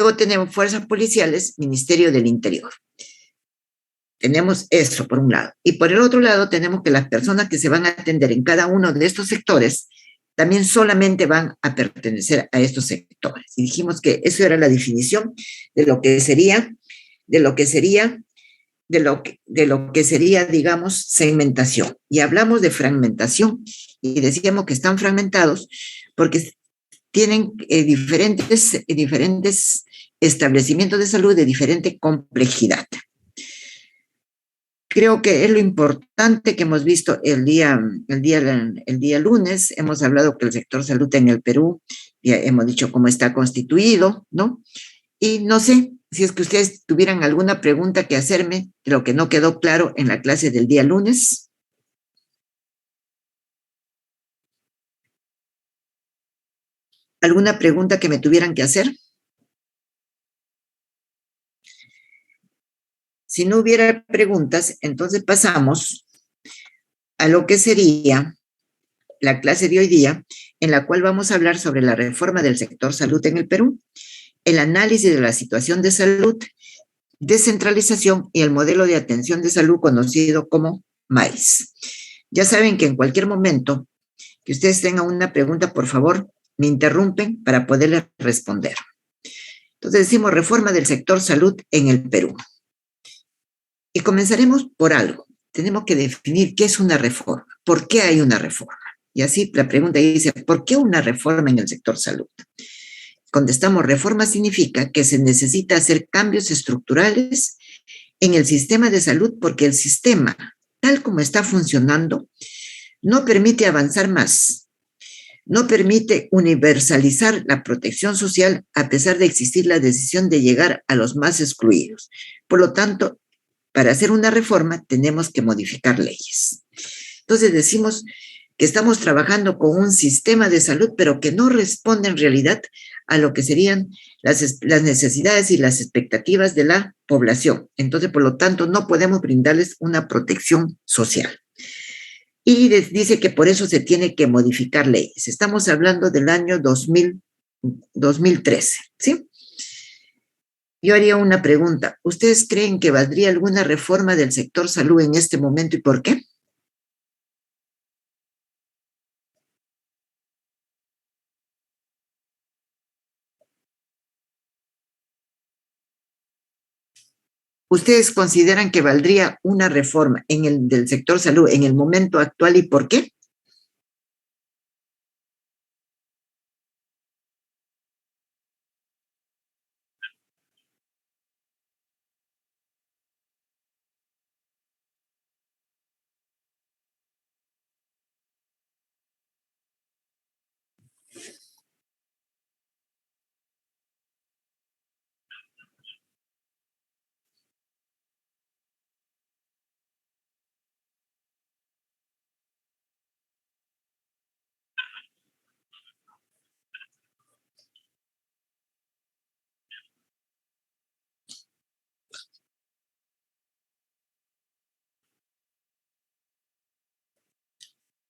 luego tenemos fuerzas policiales, Ministerio del Interior. Tenemos eso por un lado. Y por el otro lado tenemos que las personas que se van a atender en cada uno de estos sectores también solamente van a pertenecer a estos sectores. Y dijimos que eso era la definición de lo que sería, digamos, segmentación. Y hablamos de fragmentación y decíamos que están fragmentados porque tienen diferentes establecimientos de salud de diferente complejidad. Creo que es lo importante que hemos visto el día lunes. Hemos hablado que el sector salud en el Perú, ya hemos dicho cómo está constituido, ¿no? Y no sé si es que ustedes tuvieran alguna pregunta que hacerme de lo que no quedó claro en la clase del día lunes. ¿Alguna pregunta que me tuvieran que hacer? Si no hubiera preguntas, entonces pasamos a lo que sería la clase de hoy día, en la cual vamos a hablar sobre la reforma del sector salud en el Perú, el análisis de la situación de salud, descentralización y el modelo de atención de salud conocido como MAIS. Ya saben que en cualquier momento que ustedes tengan una pregunta, por favor, me interrumpen para poderles responder. Entonces decimos reforma del sector salud en el Perú. Y comenzaremos por algo. Tenemos que definir qué es una reforma, por qué hay una reforma. Y así la pregunta dice, ¿por qué una reforma en el sector salud? Contestamos, reforma significa que se necesita hacer cambios estructurales en el sistema de salud porque el sistema, tal como está funcionando, no permite avanzar más, no permite universalizar la protección social a pesar de existir la decisión de llegar a los más excluidos. Por lo tanto, para hacer una reforma tenemos que modificar leyes. Entonces decimos que estamos trabajando con un sistema de salud, pero que no responde en realidad a lo que serían las necesidades y las expectativas de la población. Entonces, por lo tanto, no podemos brindarles una protección social. Y dice que por eso se tiene que modificar leyes. Estamos hablando del año 2013, ¿sí? Yo haría una pregunta. ¿Ustedes creen que valdría alguna reforma del sector salud en este momento y por qué? ¿Ustedes consideran que valdría una reforma del sector salud en el momento actual y por qué?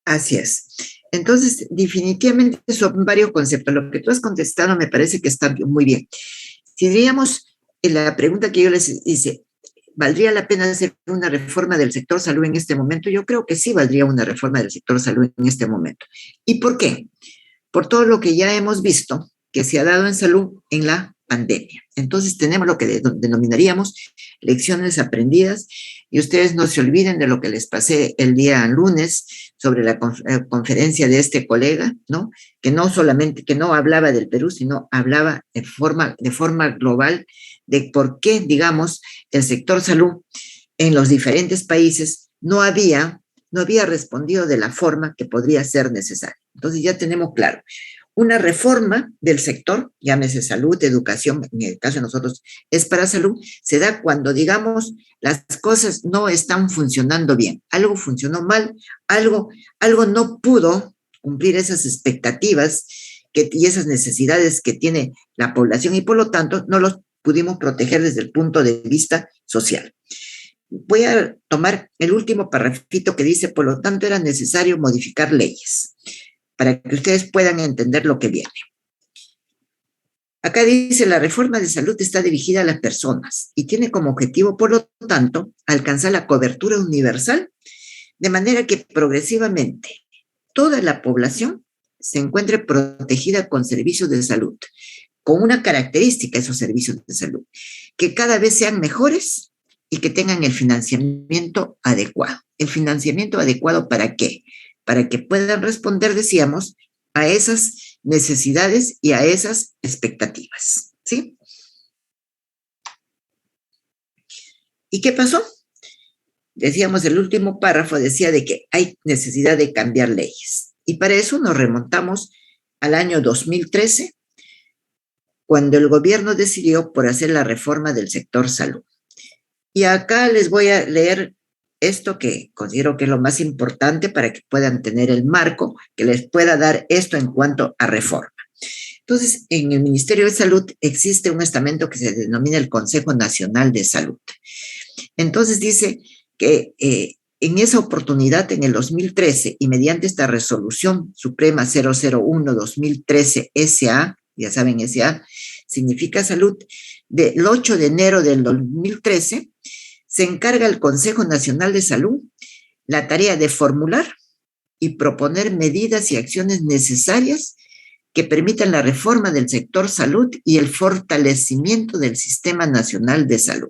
Así es. Entonces, definitivamente son varios conceptos. Lo que tú has contestado me parece que está muy bien. Si diríamos, en la pregunta que yo les hice, ¿valdría la pena hacer una reforma del sector salud en este momento? Yo creo que sí valdría una reforma del sector salud en este momento. ¿Y por qué? Por todo lo que ya hemos visto que se ha dado en salud en la pandemia. Entonces tenemos lo que denominaríamos lecciones aprendidas y ustedes no se olviden de lo que les pasé el día lunes sobre la conferencia de este colega, ¿no? Que no solamente, que no hablaba del Perú, sino hablaba de forma global de por qué, digamos, el sector salud en los diferentes países no había respondido de la forma que podría ser necesaria. Entonces ya tenemos claro, una reforma del sector, llámese salud, educación, en el caso de nosotros es para salud, se da cuando, digamos, las cosas no están funcionando bien, algo funcionó mal, algo no pudo cumplir esas expectativas y esas necesidades que tiene la población y por lo tanto no los pudimos proteger desde el punto de vista social. Voy a tomar el último parrafito que dice, por lo tanto, era necesario modificar leyes para que ustedes puedan entender lo que viene. Acá dice, la reforma de salud está dirigida a las personas y tiene como objetivo, por lo tanto, alcanzar la cobertura universal, de manera que progresivamente toda la población se encuentre protegida con servicios de salud, con una característica esos servicios de salud, que cada vez sean mejores y que tengan el financiamiento adecuado. ¿El financiamiento adecuado para qué? Para que puedan responder, decíamos, a esas necesidades y a esas expectativas, ¿sí? ¿Y qué pasó? Decíamos, el último párrafo decía de que hay necesidad de cambiar leyes. Y para eso nos remontamos al año 2013, cuando el gobierno decidió por hacer la reforma del sector salud. Y acá les voy a leer esto que considero que es lo más importante para que puedan tener el marco que les pueda dar esto en cuanto a reforma. Entonces, en el Ministerio de Salud existe un estamento que se denomina el Consejo Nacional de Salud. Entonces dice que en esa oportunidad, en el 2013, y mediante esta resolución suprema 001-2013 SA, ya saben, SA significa salud, del 8 de enero del 2013, se encarga al Consejo Nacional de Salud la tarea de formular y proponer medidas y acciones necesarias que permitan la reforma del sector salud y el fortalecimiento del Sistema Nacional de Salud.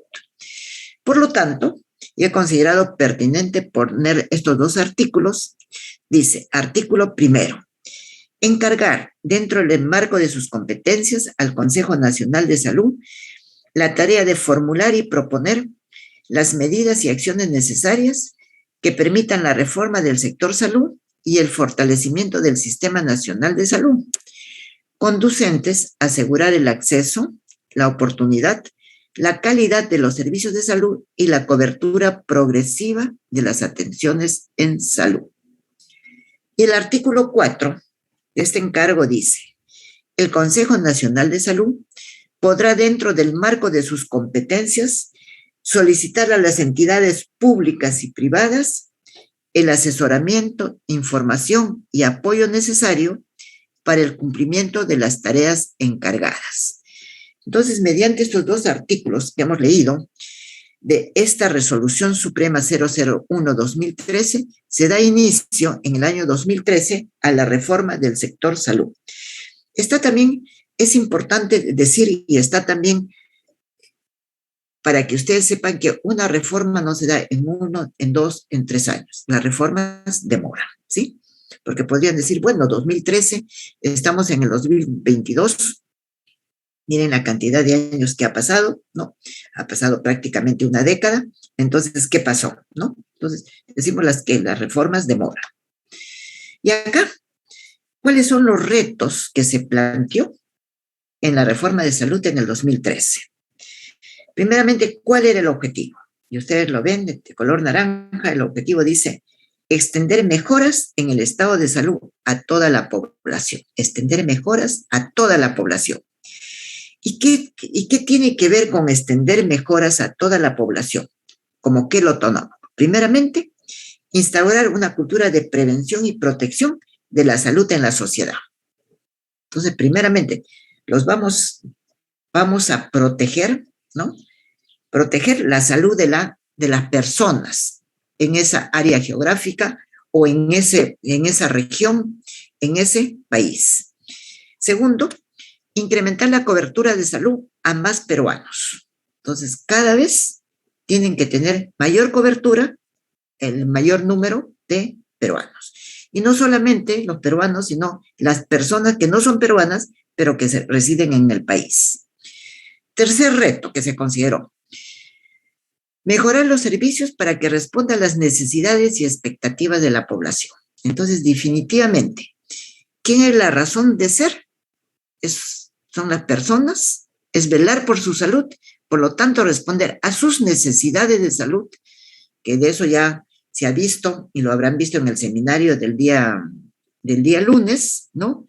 Por lo tanto, he considerado pertinente poner estos dos artículos. Dice, artículo primero, encargar dentro del marco de sus competencias al Consejo Nacional de Salud la tarea de formular y proponer las medidas y acciones necesarias que permitan la reforma del sector salud y el fortalecimiento del Sistema Nacional de Salud, conducentes a asegurar el acceso, la oportunidad, la calidad de los servicios de salud y la cobertura progresiva de las atenciones en salud. Y el artículo 4 de este encargo dice, el Consejo Nacional de Salud podrá, dentro del marco de sus competencias, solicitar a las entidades públicas y privadas el asesoramiento, información y apoyo necesario para el cumplimiento de las tareas encargadas. Entonces, mediante estos dos artículos que hemos leído de esta Resolución Suprema 001-2013, se da inicio en el año 2013 a la reforma del sector salud. Está también, es importante decir, y está también para que ustedes sepan que una reforma no se da en 1, en 2, en 3 años. Las reformas demoran, ¿sí? Porque podrían decir, bueno, 2013, estamos en el 2022, miren la cantidad de años que ha pasado, ¿no? Ha pasado prácticamente una década, entonces, ¿qué pasó, no? Entonces, decimos que las reformas demoran. Y acá, ¿cuáles son los retos que se planteó en la reforma de salud en el 2013? Primeramente, ¿cuál era el objetivo? Y ustedes lo ven de color naranja, el objetivo dice extender mejoras en el estado de salud a toda la población, extender mejoras a toda la población. ¿Y qué tiene que ver con extender mejoras a toda la población? ¿Cómo qué lo tomo? Primeramente, instaurar una cultura de prevención y protección de la salud en la sociedad. Entonces, primeramente, los vamos a proteger, ¿no? Proteger la salud de las personas en esa área geográfica o en esa región, en ese país. Segundo, incrementar la cobertura de salud a más peruanos. Entonces, cada vez tienen que tener mayor cobertura, el mayor número de peruanos. Y no solamente los peruanos, sino las personas que no son peruanas, pero que residen en el país. Tercer reto que se consideró, mejorar los servicios para que responda a las necesidades y expectativas de la población. Entonces, definitivamente, ¿quién es la razón de ser? Son las personas, es velar por su salud, por lo tanto, responder a sus necesidades de salud, que de eso ya se ha visto y lo habrán visto en el seminario del día lunes, ¿no?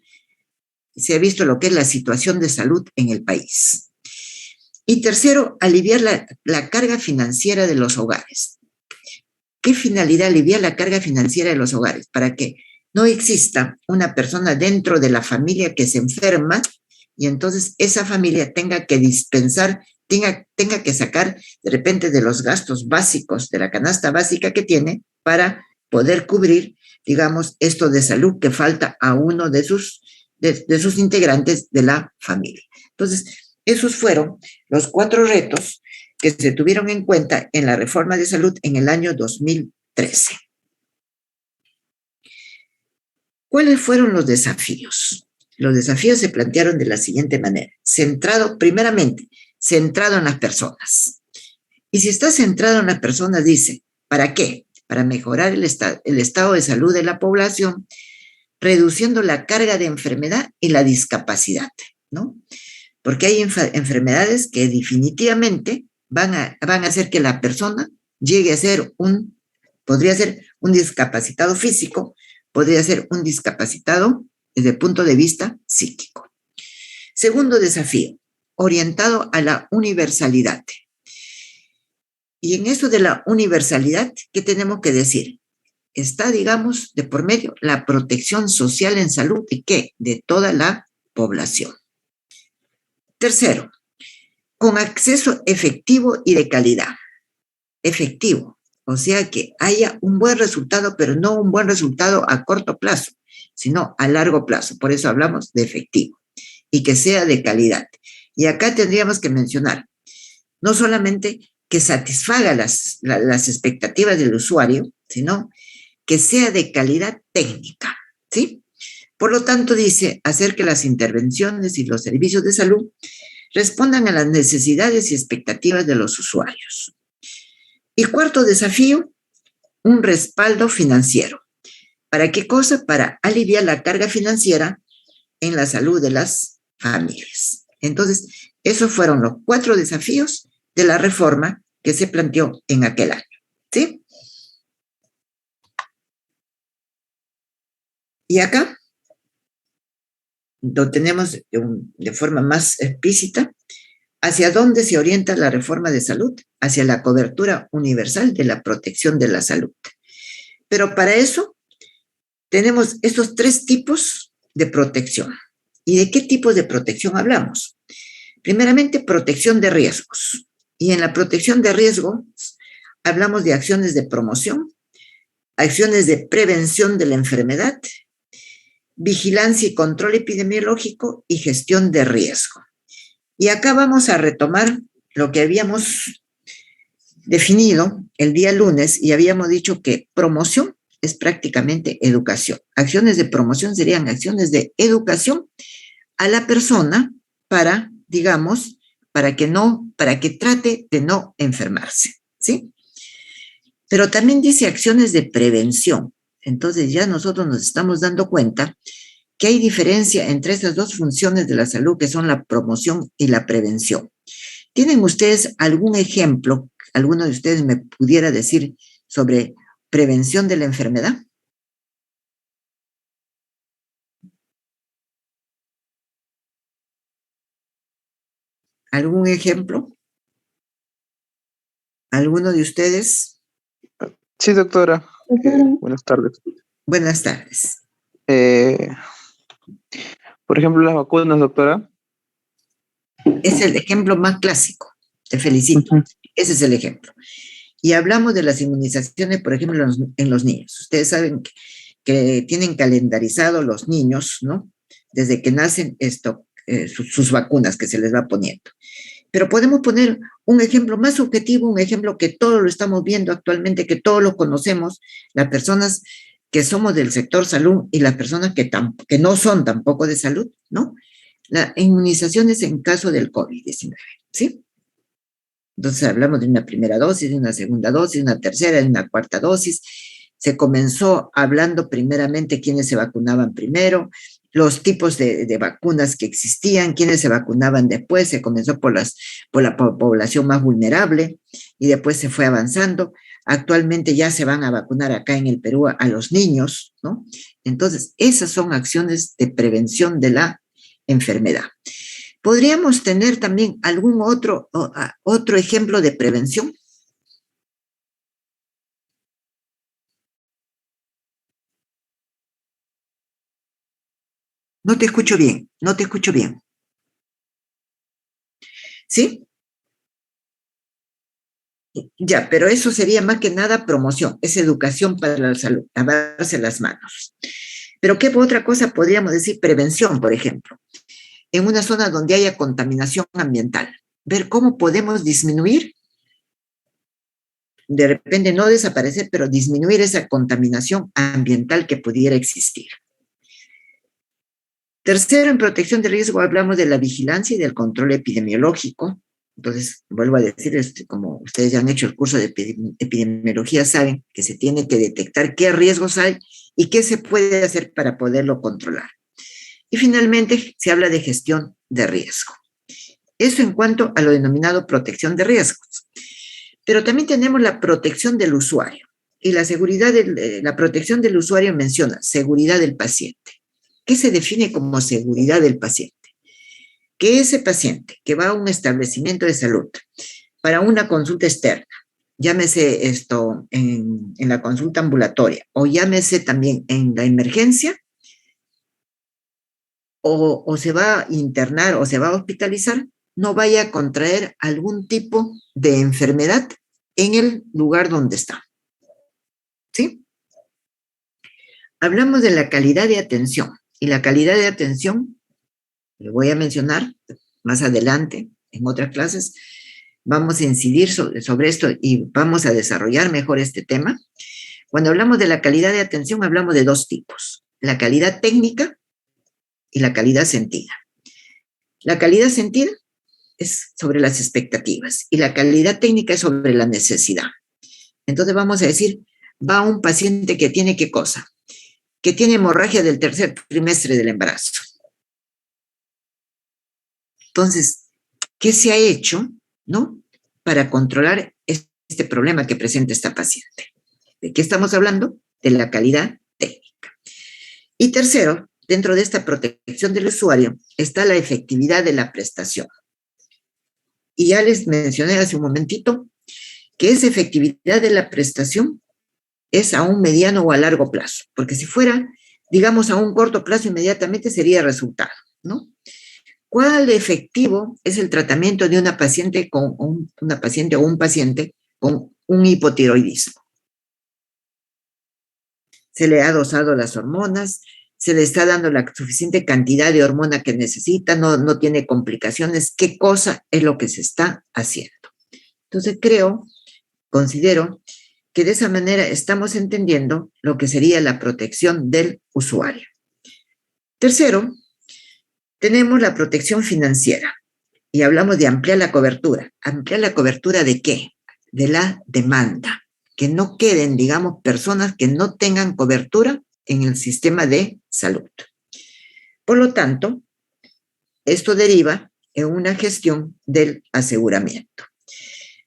Se ha visto lo que es la situación de salud en el país. Y tercero, aliviar la carga financiera de los hogares. ¿Qué finalidad aliviar la carga financiera de los hogares? Para que no exista una persona dentro de la familia que se enferma y entonces esa familia tenga que dispensar, tenga que sacar de repente de los gastos básicos, de la canasta básica que tiene, para poder cubrir, digamos, esto de salud que falta a uno de sus integrantes de la familia. Entonces, esos fueron los 4 retos que se tuvieron en cuenta en la reforma de salud en el año 2013. ¿Cuáles fueron los desafíos? Los desafíos se plantearon de la siguiente manera: primeramente, centrado en las personas. Y si está centrado en las personas, dice, ¿para qué? Para mejorar el estado de salud de la población, reduciendo la carga de enfermedad y la discapacidad, ¿no? Porque hay enfermedades que definitivamente van a hacer que la persona llegue a ser podría ser un discapacitado físico, podría ser un discapacitado desde el punto de vista psíquico. Segundo desafío, orientado a la universalidad. Y en eso de la universalidad, ¿qué tenemos que decir? Está, digamos, de por medio la protección social en salud de ¿qué? De toda la población. Tercero, con acceso efectivo y de calidad. Efectivo, o sea que haya un buen resultado, pero no un buen resultado a corto plazo, sino a largo plazo. Por eso hablamos de efectivo y que sea de calidad. Y acá tendríamos que mencionar no solamente que satisfaga las expectativas del usuario, sino que sea de calidad técnica, ¿sí? Por lo tanto, dice, hacer que las intervenciones y los servicios de salud respondan a las necesidades y expectativas de los usuarios. Y cuarto desafío, un respaldo financiero. ¿Para qué cosa? Para aliviar la carga financiera en la salud de las familias. Entonces, esos fueron los 4 desafíos de la reforma que se planteó en aquel año, ¿sí? Y acá lo tenemos de forma más explícita. ¿Hacia dónde se orienta la reforma de salud? Hacia la cobertura universal de la protección de la salud. Pero para eso tenemos estos 3 tipos de protección. ¿Y de qué tipos de protección hablamos? Primeramente, protección de riesgos. Y en la protección de riesgos hablamos de acciones de promoción, acciones de prevención de la enfermedad, vigilancia y control epidemiológico y gestión de riesgo. Y acá vamos a retomar lo que habíamos definido el día lunes y habíamos dicho que promoción es prácticamente educación. Acciones de promoción serían acciones de educación a la persona para, digamos, para que trate de no enfermarse, ¿sí? Pero también dice acciones de prevención. Entonces ya nosotros nos estamos dando cuenta que hay diferencia entre estas 2 funciones de la salud, que son la promoción y la prevención. ¿Tienen ustedes algún ejemplo, alguno de ustedes me pudiera decir sobre prevención de la enfermedad? ¿Algún ejemplo? ¿Alguno de ustedes? Sí, doctora. Buenas tardes. Buenas tardes. Por ejemplo, las vacunas, doctora. Es el ejemplo más clásico. Te felicito. Ese es el ejemplo. Y hablamos de las inmunizaciones, por ejemplo, en los niños. Ustedes saben que tienen calendarizado los niños, ¿no? Desde que nacen sus vacunas que se les va poniendo. Pero podemos poner un ejemplo más objetivo, un ejemplo que todos lo estamos viendo actualmente, que todos lo conocemos, las personas que somos del sector salud y las personas que no son tampoco de salud, ¿no? Las inmunizaciones en caso del COVID-19, ¿sí? Entonces hablamos de una primera dosis, de una segunda dosis, de una tercera, de una cuarta dosis. Se comenzó hablando primeramente quiénes se vacunaban primero, los tipos de vacunas que existían, quiénes se vacunaban después. Se comenzó por la población más vulnerable y después se fue avanzando. Actualmente ya se van a vacunar acá en el Perú a los niños, ¿no? Entonces, esas son acciones de prevención de la enfermedad. ¿Podríamos tener también algún otro ejemplo de prevención? No te escucho bien, no te escucho bien. ¿Sí? Ya, pero eso sería más que nada promoción, es educación para la salud, lavarse las manos. Pero ¿qué otra cosa podríamos decir? Prevención, por ejemplo, en una zona donde haya contaminación ambiental. Ver cómo podemos disminuir, de repente no desaparecer, pero disminuir esa contaminación ambiental que pudiera existir. Tercero, en protección de riesgo hablamos de la vigilancia y del control epidemiológico. Entonces, vuelvo a decir, como ustedes ya han hecho el curso de epidemiología, saben que se tiene que detectar qué riesgos hay y qué se puede hacer para poderlo controlar. Y finalmente, se habla de gestión de riesgo. Eso en cuanto a lo denominado protección de riesgos. Pero también tenemos la protección del usuario. Y la protección del usuario menciona seguridad del paciente. ¿Qué se define como seguridad del paciente? Que ese paciente que va a un establecimiento de salud para una consulta externa, llámese esto en la consulta ambulatoria o llámese también en la emergencia, o se va a internar o se va a hospitalizar, no vaya a contraer algún tipo de enfermedad en el lugar donde está. ¿Sí? Hablamos de la calidad de atención. Y la calidad de atención, le voy a mencionar más adelante en otras clases, vamos a incidir sobre esto y vamos a desarrollar mejor este tema. Cuando hablamos de la calidad de atención, hablamos de dos tipos, la calidad técnica y la calidad sentida. La calidad sentida es sobre las expectativas y la calidad técnica es sobre la necesidad. Entonces vamos a decir, va un paciente que tiene ¿qué cosa? Que tiene hemorragia del tercer trimestre del embarazo. Entonces, ¿qué se ha hecho, no? Para controlar este problema que presenta esta paciente. ¿De qué estamos hablando? De la calidad técnica. Y tercero, dentro de esta protección del usuario está la efectividad de la prestación. Y ya les mencioné hace un momentito que esa efectividad de la prestación es a un mediano o a largo plazo, porque si fuera, digamos, a un corto plazo inmediatamente sería resultado, ¿no? ¿Cuál efectivo es el tratamiento de una paciente o un paciente con un hipotiroidismo? Se le ha dosado las hormonas, se le está dando la suficiente cantidad de hormona que necesita, no tiene complicaciones. ¿Qué cosa es lo que se está haciendo? Entonces considero que de esa manera estamos entendiendo lo que sería la protección del usuario. Tercero, tenemos la protección financiera y hablamos de ampliar la cobertura. ¿Ampliar la cobertura de qué? De la demanda. Que no queden, digamos, personas que no tengan cobertura en el sistema de salud. Por lo tanto, esto deriva en una gestión del aseguramiento.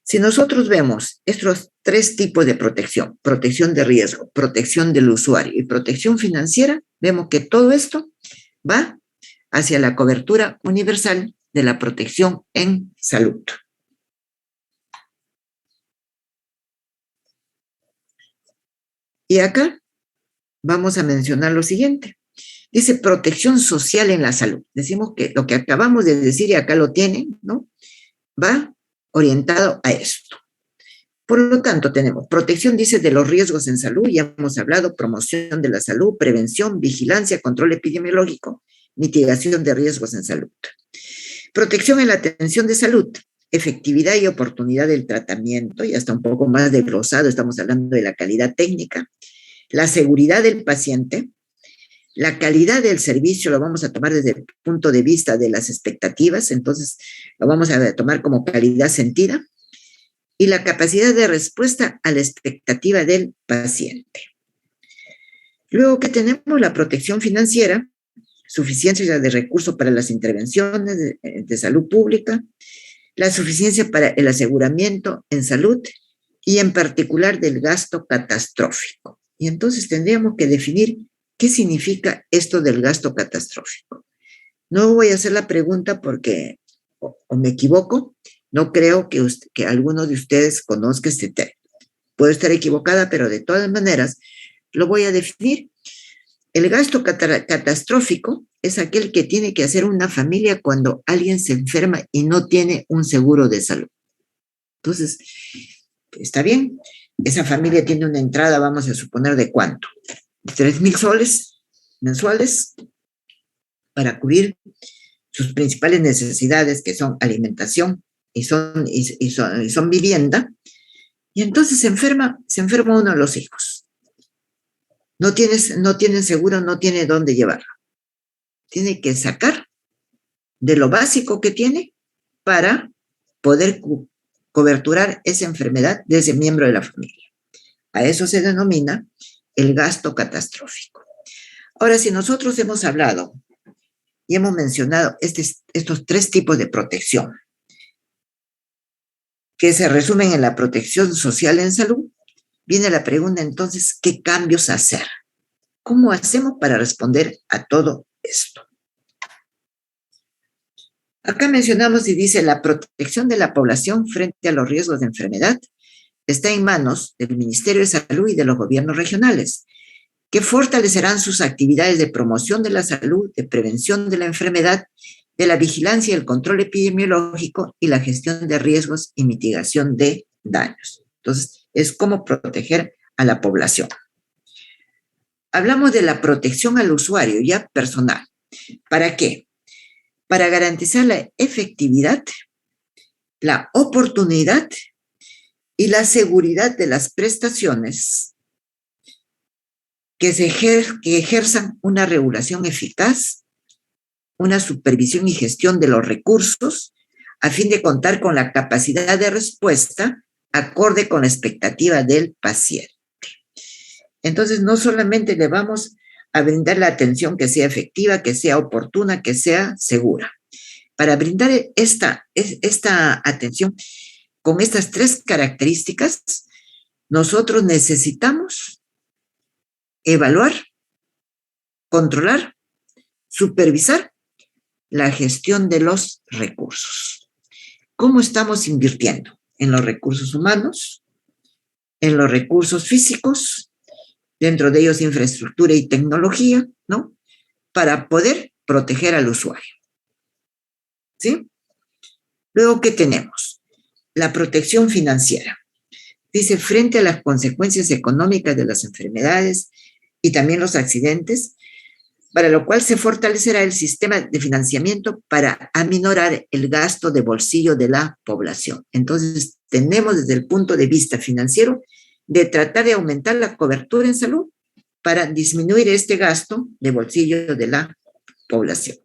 Si nosotros vemos estos tres tipos de protección de riesgo, protección del usuario y protección financiera, vemos que todo esto va hacia la cobertura universal de la protección en salud. Y acá vamos a mencionar lo siguiente. Dice protección social en la salud. Decimos que lo que acabamos de decir y acá lo tienen, ¿no? Va orientado a esto. Por lo tanto, tenemos protección, dice, de los riesgos en salud, ya hemos hablado, promoción de la salud, prevención, vigilancia, control epidemiológico, mitigación de riesgos en salud. Protección en la atención de salud, efectividad y oportunidad del tratamiento, ya está un poco más desglosado, estamos hablando de la calidad técnica, la seguridad del paciente, la calidad del servicio lo vamos a tomar desde el punto de vista de las expectativas, entonces lo vamos a tomar como calidad sentida, y la capacidad de respuesta a la expectativa del paciente. Luego que tenemos la protección financiera, suficiencia de recursos para las intervenciones de salud pública, la suficiencia para el aseguramiento en salud y en particular del gasto catastrófico. Y entonces tendríamos que definir qué significa esto del gasto catastrófico. No voy a hacer la pregunta porque o me equivoco, no creo que alguno de ustedes conozca este término. Puedo estar equivocada, pero de todas maneras lo voy a definir. El gasto catastrófico es aquel que tiene que hacer una familia cuando alguien se enferma y no tiene un seguro de salud. Entonces, está bien, esa familia tiene una entrada, vamos a suponer, ¿de cuánto? 3,000 soles mensuales para cubrir sus principales necesidades, que son alimentación y son vivienda. Y entonces se enferma uno de los hijos. No tienen seguro, no tiene dónde llevarlo. Tiene que sacar de lo básico que tiene para poder coberturar esa enfermedad de ese miembro de la familia. A eso se denomina el gasto catastrófico. Ahora, si nosotros hemos hablado y hemos mencionado estos 3 tipos de protección, que se resumen en la protección social en salud, viene la pregunta entonces, ¿qué cambios hacer? ¿Cómo hacemos para responder a todo esto? Acá mencionamos y dice, la protección de la población frente a los riesgos de enfermedad está en manos del Ministerio de Salud y de los gobiernos regionales, que fortalecerán sus actividades de promoción de la salud, de prevención de la enfermedad, de la vigilancia y el control epidemiológico y la gestión de riesgos y mitigación de daños. Entonces, es cómo proteger a la población. Hablamos de la protección al usuario ya personal. ¿Para qué? Para garantizar la efectividad, la oportunidad y la seguridad de las prestaciones que ejerzan una regulación eficaz, una supervisión y gestión de los recursos, a fin de contar con la capacidad de respuesta acorde con la expectativa del paciente. Entonces, no solamente le vamos a brindar la atención que sea efectiva, que sea oportuna, que sea segura. Para brindar esta atención con estas 3 características, nosotros necesitamos evaluar, controlar, supervisar la gestión de los recursos. ¿Cómo estamos invirtiendo? En los recursos humanos, en los recursos físicos, dentro de ellos infraestructura y tecnología, ¿no? Para poder proteger al usuario. ¿Sí? Luego, ¿qué tenemos? La protección financiera. Dice, frente a las consecuencias económicas de las enfermedades y también los accidentes, para lo cual se fortalecerá el sistema de financiamiento para aminorar el gasto de bolsillo de la población. Entonces, tenemos desde el punto de vista financiero de tratar de aumentar la cobertura en salud para disminuir este gasto de bolsillo de la población.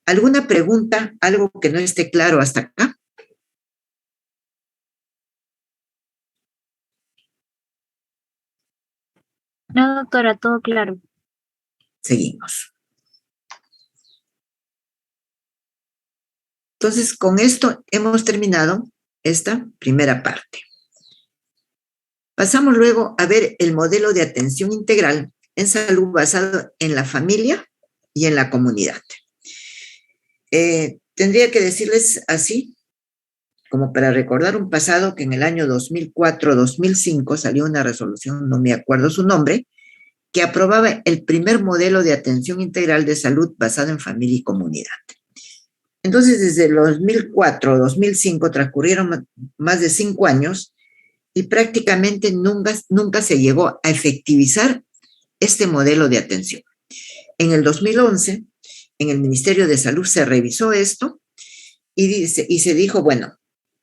¿Alguna pregunta, algo que no esté claro hasta acá? No, doctora, todo claro. Seguimos. Entonces, con esto hemos terminado esta primera parte. Pasamos luego a ver el modelo de atención integral en salud basado en la familia y en la comunidad. Tendría que decirles así, como para recordar un pasado, que en el año 2004-2005 salió una resolución, no me acuerdo su nombre, que aprobaba el primer modelo de atención integral de salud basado en familia y comunidad. Entonces, desde el 2004-2005 transcurrieron más de 5 años y prácticamente nunca se llegó a efectivizar este modelo de atención. En el 2011, en el Ministerio de Salud se revisó esto y se dijo, bueno,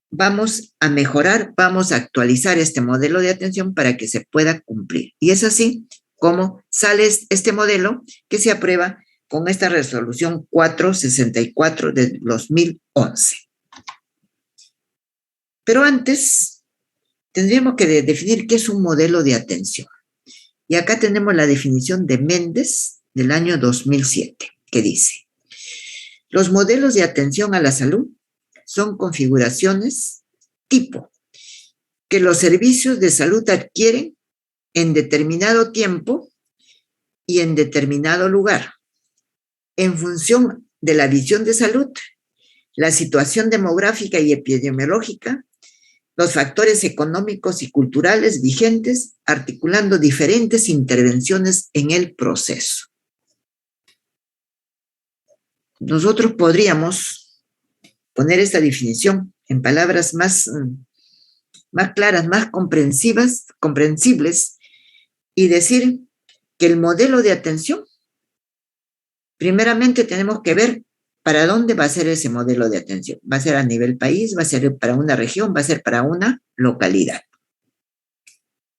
vamos a mejorar, vamos a actualizar este modelo de atención para que se pueda cumplir. Y es así como sale este modelo que se aprueba con esta resolución 464 de 2011. Pero antes, tendríamos que definir qué es un modelo de atención. Y acá tenemos la definición de Méndez del año 2007, que dice, los modelos de atención a la salud son configuraciones tipo que los servicios de salud adquieren en determinado tiempo y en determinado lugar, en función de la visión de salud, la situación demográfica y epidemiológica, los factores económicos y culturales vigentes, articulando diferentes intervenciones en el proceso. nosotros podríamos poner esta definición en palabras más claras, más comprensibles, y decir que el modelo de atención, primeramente tenemos que ver para dónde va a ser ese modelo de atención. ¿Va a ser a nivel país? ¿Va a ser para una región? ¿Va a ser para una localidad?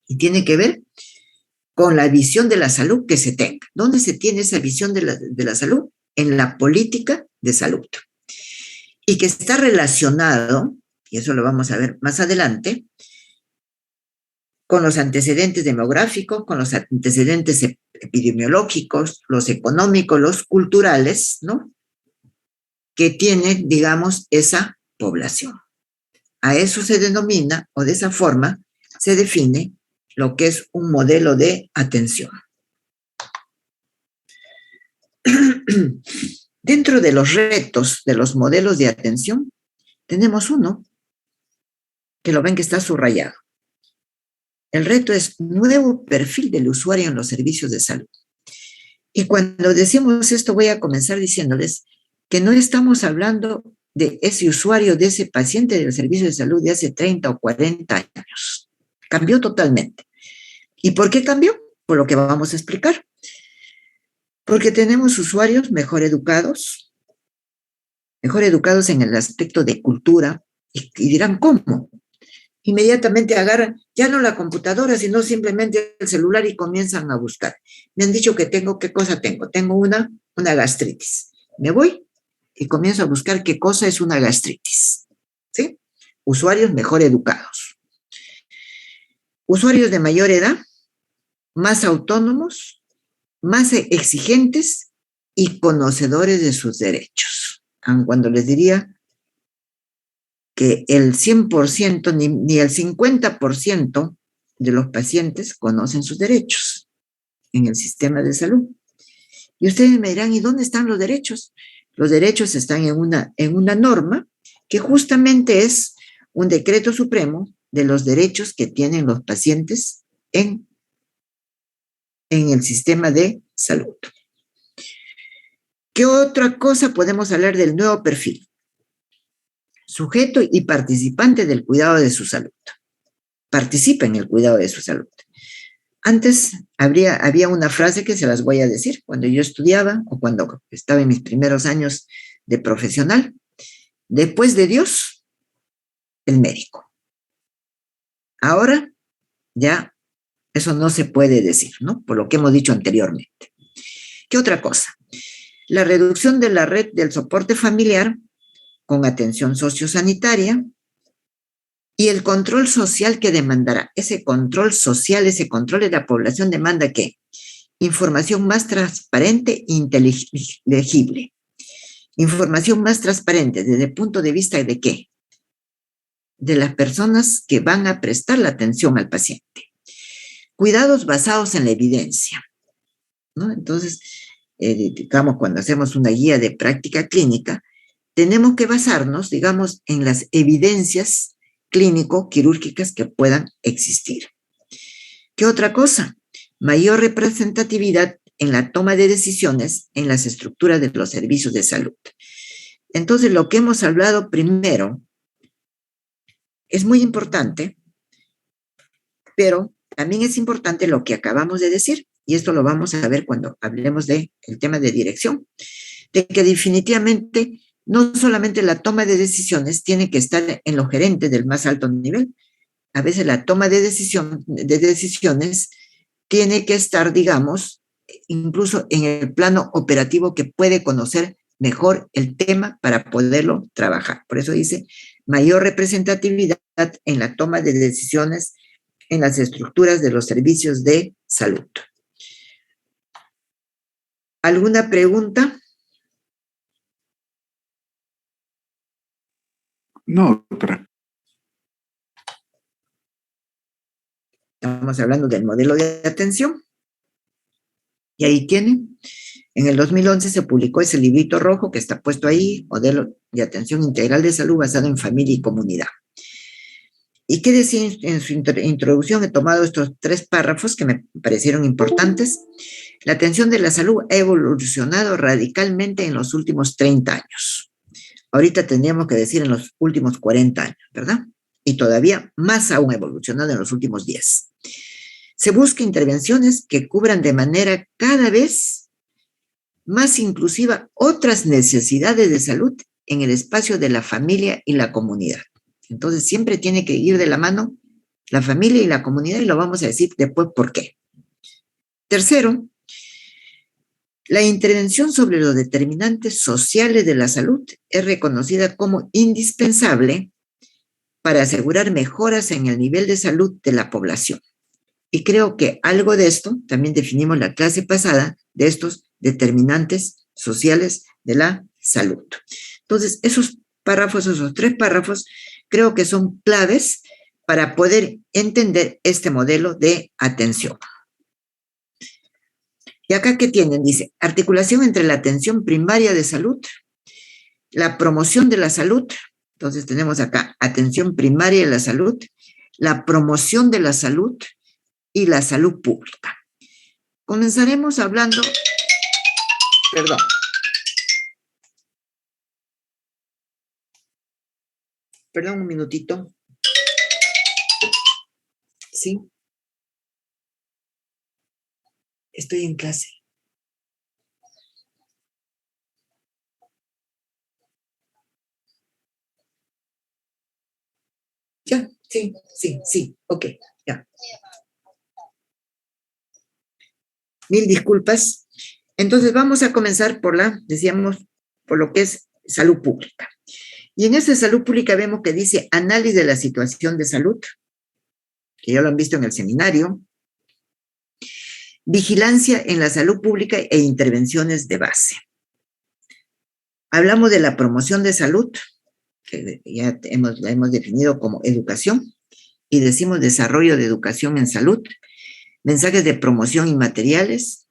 Y tiene que ver con la visión de la salud que se tenga. ¿Dónde se tiene esa visión de la salud? En la política de salud. Y que está relacionado, y eso lo vamos a ver más adelante, con los antecedentes demográficos, con los antecedentes epidemiológicos, los económicos, los culturales, ¿no? Que tiene, digamos, esa población. A eso se denomina, o de esa forma, se define lo que es un modelo de atención. Dentro de los retos de los modelos de atención, tenemos uno que lo ven que está subrayado. El reto es nuevo perfil del usuario en los servicios de salud. Y cuando decimos esto, voy a comenzar diciéndoles que no estamos hablando de ese usuario, de ese paciente del servicio de salud de hace 30 o 40 años. Cambió totalmente. ¿Y por qué cambió? Por lo que vamos a explicar. Porque tenemos usuarios mejor educados en el aspecto de cultura, y dirán, ¿cómo? Inmediatamente agarran, ya no la computadora, sino simplemente el celular y comienzan a buscar. Me han dicho que tengo, ¿qué cosa tengo? Tengo una gastritis. Me voy y comienzo a buscar qué cosa es una gastritis. ¿Sí? Usuarios mejor educados. Usuarios de mayor edad, más autónomos, más exigentes y conocedores de sus derechos. Aun cuando les diría que el 100% ni el 50% de los pacientes conocen sus derechos en el sistema de salud. Y ustedes me dirán, ¿y dónde están los derechos? Los derechos están en una norma que justamente es un decreto supremo de los derechos que tienen los pacientes en el sistema de salud. ¿Qué otra cosa podemos hablar del nuevo perfil? Sujeto y participante del cuidado de su salud. Participa en el cuidado de su salud. Antes había una frase que se las voy a decir cuando yo estudiaba o cuando estaba en mis primeros años de profesional. Después de Dios, el médico. Ahora ya eso no se puede decir, ¿no? Por lo que hemos dicho anteriormente. ¿Qué otra cosa? La reducción de la red del soporte familiar con atención sociosanitaria y el control social que demandará. Ese control social, ese control de la población demanda ¿qué? Información más transparente e inteligible. Información más transparente desde el punto de vista de ¿qué? De las personas que van a prestar la atención al paciente. Cuidados basados en la evidencia, ¿no? Entonces, digamos, cuando hacemos una guía de práctica clínica, tenemos que basarnos, digamos, en las evidencias clínico-quirúrgicas que puedan existir. ¿Qué otra cosa? Mayor representatividad en la toma de decisiones en las estructuras de los servicios de salud. Entonces, lo que hemos hablado primero es muy importante, pero también es importante lo que acabamos de decir, y esto lo vamos a ver cuando hablemos del tema de dirección, de que definitivamente no solamente la toma de decisiones tiene que estar en los gerentes del más alto nivel. A veces la toma de decisiones tiene que estar, digamos, incluso en el plano operativo que puede conocer mejor el tema para poderlo trabajar. Por eso dice mayor representatividad en la toma de decisiones en las estructuras de los servicios de salud. ¿Alguna pregunta? No, doctora. Estamos hablando del modelo de atención. Y ahí tienen. En el 2011 se publicó ese librito rojo que está puesto ahí, modelo de atención integral de salud basado en familia y comunidad. ¿Y qué decía en su introducción? He tomado estos 3 párrafos que me parecieron importantes. La atención de la salud ha evolucionado radicalmente en los últimos 30 años. Ahorita tendríamos que decir en los últimos 40 años, ¿verdad? Y todavía más aún evolucionado en los últimos 10. Se busca intervenciones que cubran de manera cada vez más inclusiva otras necesidades de salud en el espacio de la familia y la comunidad. Entonces siempre tiene que ir de la mano la familia y la comunidad y lo vamos a decir después por qué. Tercero, la intervención sobre los determinantes sociales de la salud es reconocida como indispensable para asegurar mejoras en el nivel de salud de la población. Y creo que algo de esto también definimos la clase pasada de estos determinantes sociales de la salud. Entonces, esos párrafos, esos 3 párrafos, creo que son claves para poder entender este modelo de atención. Y acá, ¿qué tienen? Dice, articulación entre la atención primaria de salud, la promoción de la salud. Entonces tenemos acá atención primaria de la salud, la promoción de la salud y la salud pública. Comenzaremos hablando, perdón un minutito. Sí. Estoy en clase. Ya, sí, ok, ya. Mil disculpas. Entonces vamos a comenzar por decíamos, por lo que es salud pública. Y en esa salud pública vemos que dice análisis de la situación de salud, que ya lo han visto en el seminario, vigilancia en la salud pública e intervenciones de base. Hablamos de la promoción de salud, que ya la hemos definido como educación, y decimos desarrollo de educación en salud, mensajes de promoción y materiales,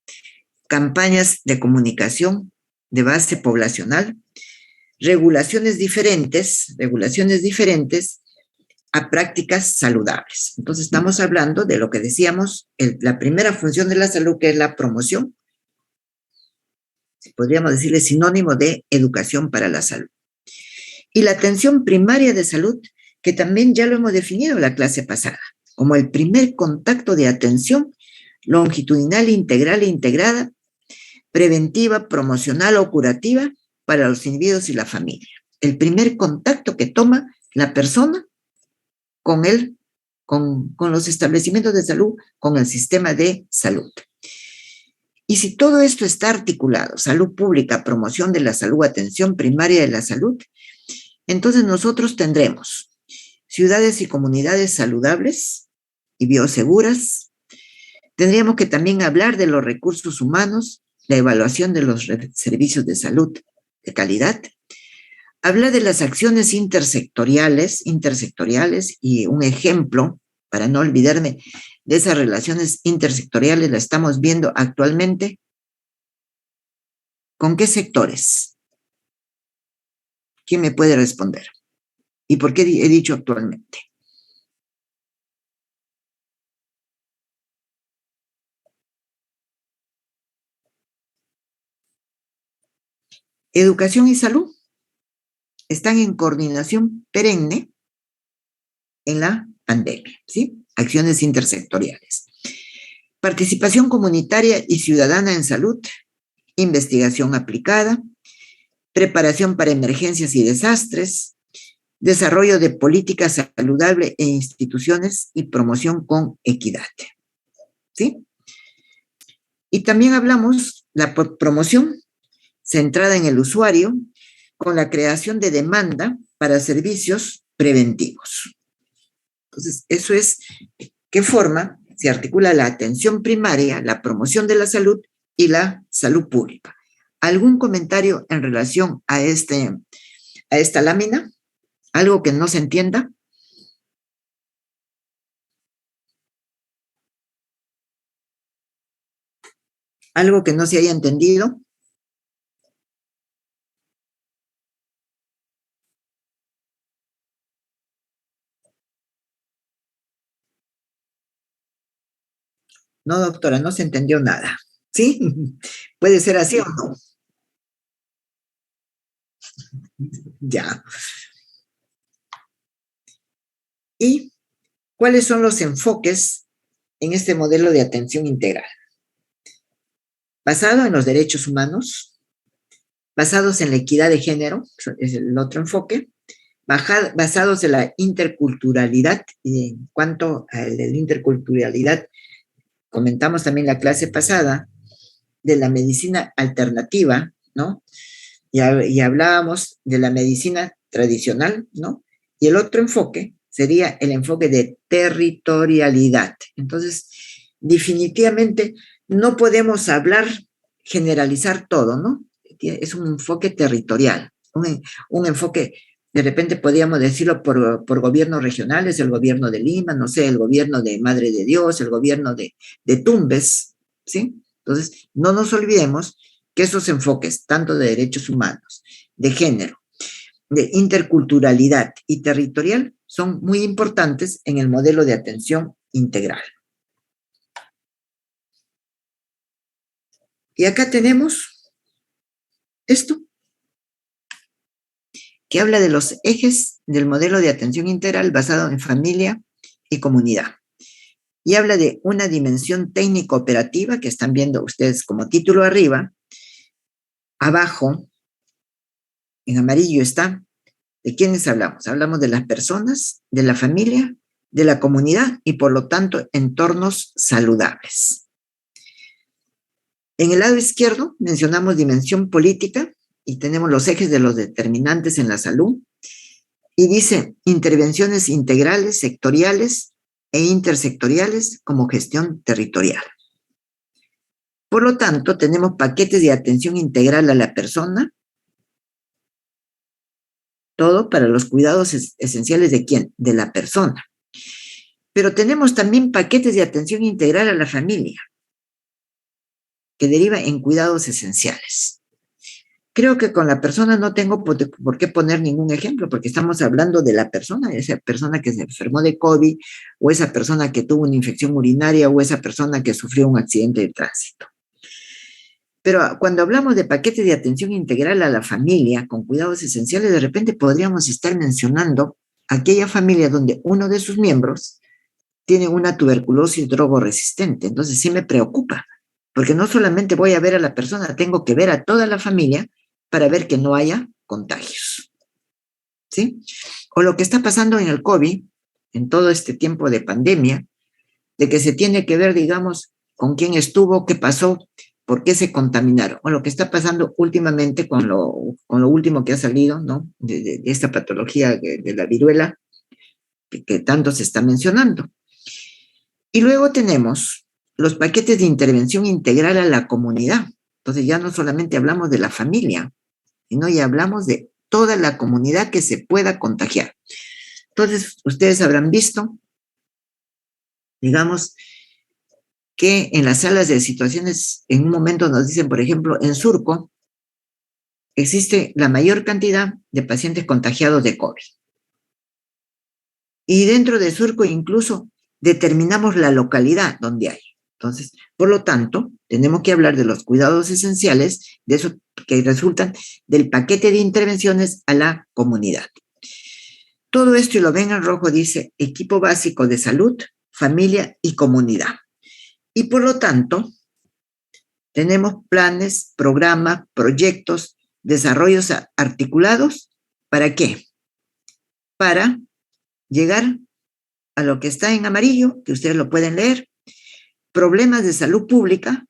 campañas de comunicación de base poblacional, regulaciones diferentes a prácticas saludables. Entonces estamos hablando de lo que decíamos, la primera función de la salud, que es la promoción, podríamos decirle sinónimo de educación para la salud. Y la atención primaria de salud, que también ya lo hemos definido en la clase pasada, como el primer contacto de atención longitudinal, integral e integrada, preventiva, promocional o curativa para los individuos y la familia. El primer contacto que toma la persona con los establecimientos de salud, con el sistema de salud. Y si todo esto está articulado, salud pública, promoción de la salud, atención primaria de la salud, entonces nosotros tendremos ciudades y comunidades saludables y bioseguras. Tendríamos que también hablar de los recursos humanos, la evaluación de los servicios de salud de calidad, hablar de las acciones intersectoriales, y un ejemplo, para no olvidarme de esas relaciones intersectoriales, la estamos viendo actualmente. ¿Con qué sectores? ¿Quién me puede responder? ¿Y por qué he dicho actualmente? Educación y salud están en coordinación perenne en la pandemia, ¿sí? Acciones intersectoriales. Participación comunitaria y ciudadana en salud, investigación aplicada, preparación para emergencias y desastres, desarrollo de políticas saludables e instituciones y promoción con equidad, ¿sí? Y también hablamos la promoción centrada en el usuario con la creación de demanda para servicios preventivos. Entonces, eso es qué forma se articula la atención primaria, la promoción de la salud y la salud pública. ¿Algún comentario en relación a esta lámina? ¿Algo que no se entienda? ¿Algo que no se haya entendido? No, doctora, no se entendió nada. ¿Sí? ¿Puede ser así o no? Ya. ¿Y cuáles son los enfoques en este modelo de atención integral? Basado en los derechos humanos, basados en la equidad de género, es el otro enfoque, basados en la interculturalidad, y en cuanto a la interculturalidad, comentamos también la clase pasada de la medicina alternativa, ¿no? Y hablábamos de la medicina tradicional, ¿no? Y el otro enfoque sería el enfoque de territorialidad. Entonces, definitivamente no podemos generalizar todo, ¿no? Es un enfoque territorial, un enfoque, de repente podríamos decirlo por gobiernos regionales, el gobierno de Lima, no sé, el gobierno de Madre de Dios, el gobierno de Tumbes, ¿sí? Entonces, no nos olvidemos que esos enfoques, tanto de derechos humanos, de género, de interculturalidad y territorial, son muy importantes en el modelo de atención integral. Y acá tenemos esto, que habla de los ejes del modelo de atención integral basado en familia y comunidad. Y habla de una dimensión técnico-operativa, que están viendo ustedes como título arriba. Abajo, en amarillo está, ¿de quiénes hablamos? Hablamos de las personas, de la familia, de la comunidad y, por lo tanto, entornos saludables. En el lado izquierdo mencionamos dimensión política y tenemos los ejes de los determinantes en la salud. Y dice intervenciones integrales, sectoriales e intersectoriales como gestión territorial. Por lo tanto, tenemos paquetes de atención integral a la persona, todo para los cuidados esenciales ¿de quién? De la persona. Pero tenemos también paquetes de atención integral a la familia, que deriva en cuidados esenciales. Creo que con la persona no tengo por qué poner ningún ejemplo, porque estamos hablando de la persona, esa persona que se enfermó de COVID, o esa persona que tuvo una infección urinaria, o esa persona que sufrió un accidente de tránsito. Pero cuando hablamos de paquetes de atención integral a la familia con cuidados esenciales, de repente podríamos estar mencionando aquella familia donde uno de sus miembros tiene una tuberculosis drogoresistente. Entonces sí me preocupa, porque no solamente voy a ver a la persona, tengo que ver a toda la familia para ver que no haya contagios, ¿sí? O lo que está pasando en el COVID, en todo este tiempo de pandemia, de que se tiene que ver, digamos, con quién estuvo, qué pasó, por qué se contaminaron. O lo que está pasando últimamente con lo último que ha salido, ¿no? De esta patología de la viruela, que tanto se está mencionando. Y luego tenemos los paquetes de intervención integral a la comunidad. Entonces ya no solamente hablamos de la familia, sino ya hablamos de toda la comunidad que se pueda contagiar. Entonces, ustedes habrán visto, digamos, que en las salas de situaciones, en un momento nos dicen, por ejemplo, en Surco, existe la mayor cantidad de pacientes contagiados de COVID. Y dentro de Surco incluso determinamos la localidad donde hay. Entonces, por lo tanto, tenemos que hablar de los cuidados esenciales, de eso que resultan del paquete de intervenciones a la comunidad. Todo esto, y lo ven en rojo, dice equipo básico de salud, familia y comunidad. Y por lo tanto, tenemos planes, programas, proyectos, desarrollos articulados. ¿Para qué? Para llegar a lo que está en amarillo, que ustedes lo pueden leer, problemas de salud pública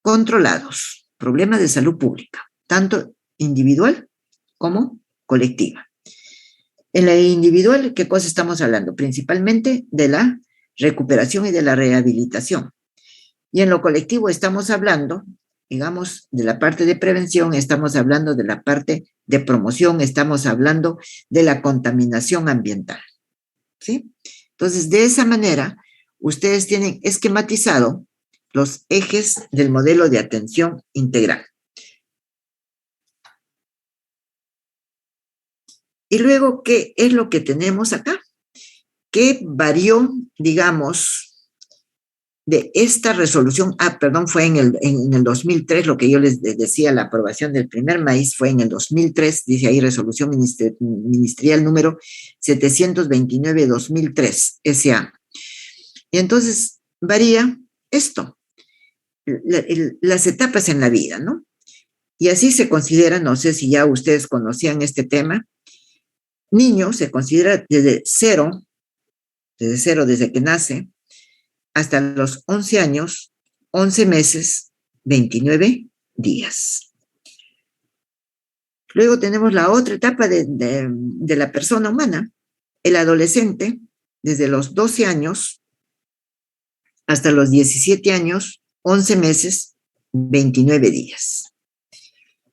controlados, problemas de salud pública, tanto individual como colectiva. En la individual, ¿qué cosa estamos hablando? Principalmente de la recuperación y de la rehabilitación. Y en lo colectivo estamos hablando, digamos, de la parte de prevención, estamos hablando de la parte de promoción, estamos hablando de la contaminación ambiental, ¿sí? Entonces, de esa manera, ustedes tienen esquematizado los ejes del modelo de atención integral. Y luego, ¿qué es lo que tenemos acá? ¿Qué varió, digamos, de esta resolución, perdón, fue en el 2003, lo que yo les decía, la aprobación del primer maíz fue en el 2003, dice ahí resolución ministerial número 729-2003, SA. Y entonces varía esto, las etapas en la vida, ¿no? Y así se considera, no sé si ya ustedes conocían este tema, niño se considera desde cero, desde que nace, hasta los 11 años, 11 meses, 29 días. Luego tenemos la otra etapa de la persona humana, el adolescente, desde los 12 años hasta los 17 años, 11 meses, 29 días.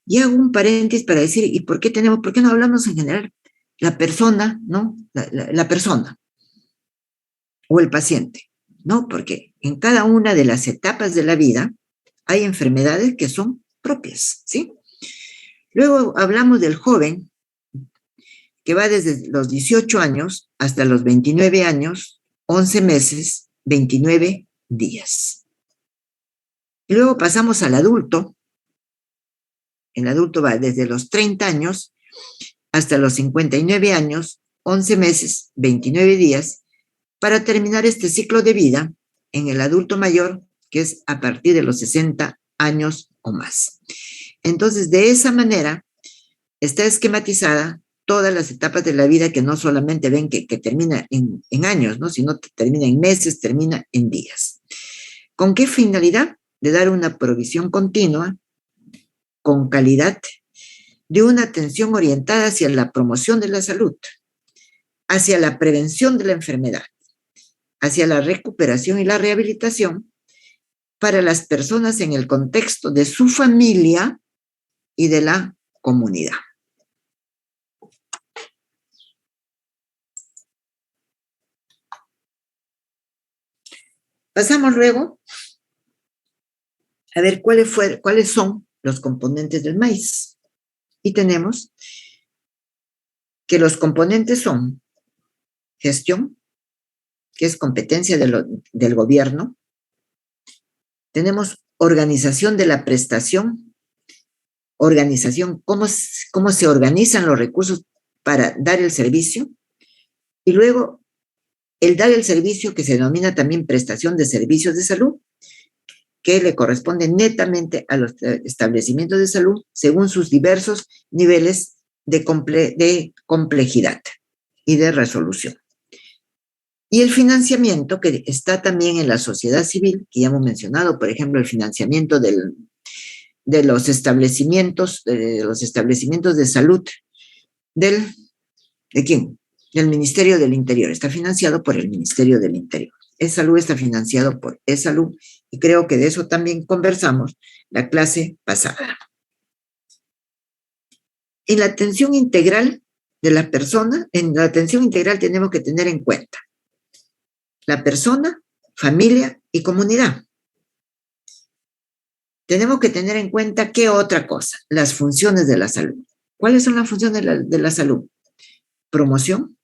Y hago un paréntesis para decir, ¿y por qué no hablamos en general? La persona, ¿no? La persona o el paciente, ¿no? Porque en cada una de las etapas de la vida hay enfermedades que son propias, ¿sí? Luego hablamos del joven, que va desde los 18 años hasta los 29 años, 11 meses, 29 días. Y luego pasamos al adulto. El adulto va desde los 30 años hasta los 59 años, 11 meses, 29 días, para terminar este ciclo de vida en el adulto mayor, que es a partir de los 60 años o más. Entonces, de esa manera, está esquematizada todas las etapas de la vida que no solamente ven que termina en años, ¿no? Sino que termina en meses, termina en días. ¿Con qué finalidad? De dar una provisión continua, con calidad, de una atención orientada hacia la promoción de la salud, hacia la prevención de la enfermedad, hacia la recuperación y la rehabilitación para las personas en el contexto de su familia y de la comunidad. Pasamos luego a ver cuáles son los componentes del maíz. Y tenemos que los componentes son gestión, que es competencia del gobierno. Tenemos organización de la prestación, cómo se organizan los recursos para dar el servicio. Y luego el dar el servicio, que se denomina también prestación de servicios de salud, que le corresponde netamente a los establecimientos de salud según sus diversos niveles de complejidad y de resolución. Y el financiamiento, que está también en la sociedad civil, que ya hemos mencionado, por ejemplo, el financiamiento de los establecimientos de salud, ¿de quién? Del Ministerio del Interior, está financiado por el Ministerio del Interior. E-Salud está financiado por E-Salud, y creo que de eso también conversamos la clase pasada. En la atención integral de la persona, en la atención integral tenemos que tener en cuenta la persona, familia y comunidad. Tenemos que tener en cuenta, ¿qué otra cosa? Las funciones de la salud. ¿Cuáles son las funciones de la salud? Promoción,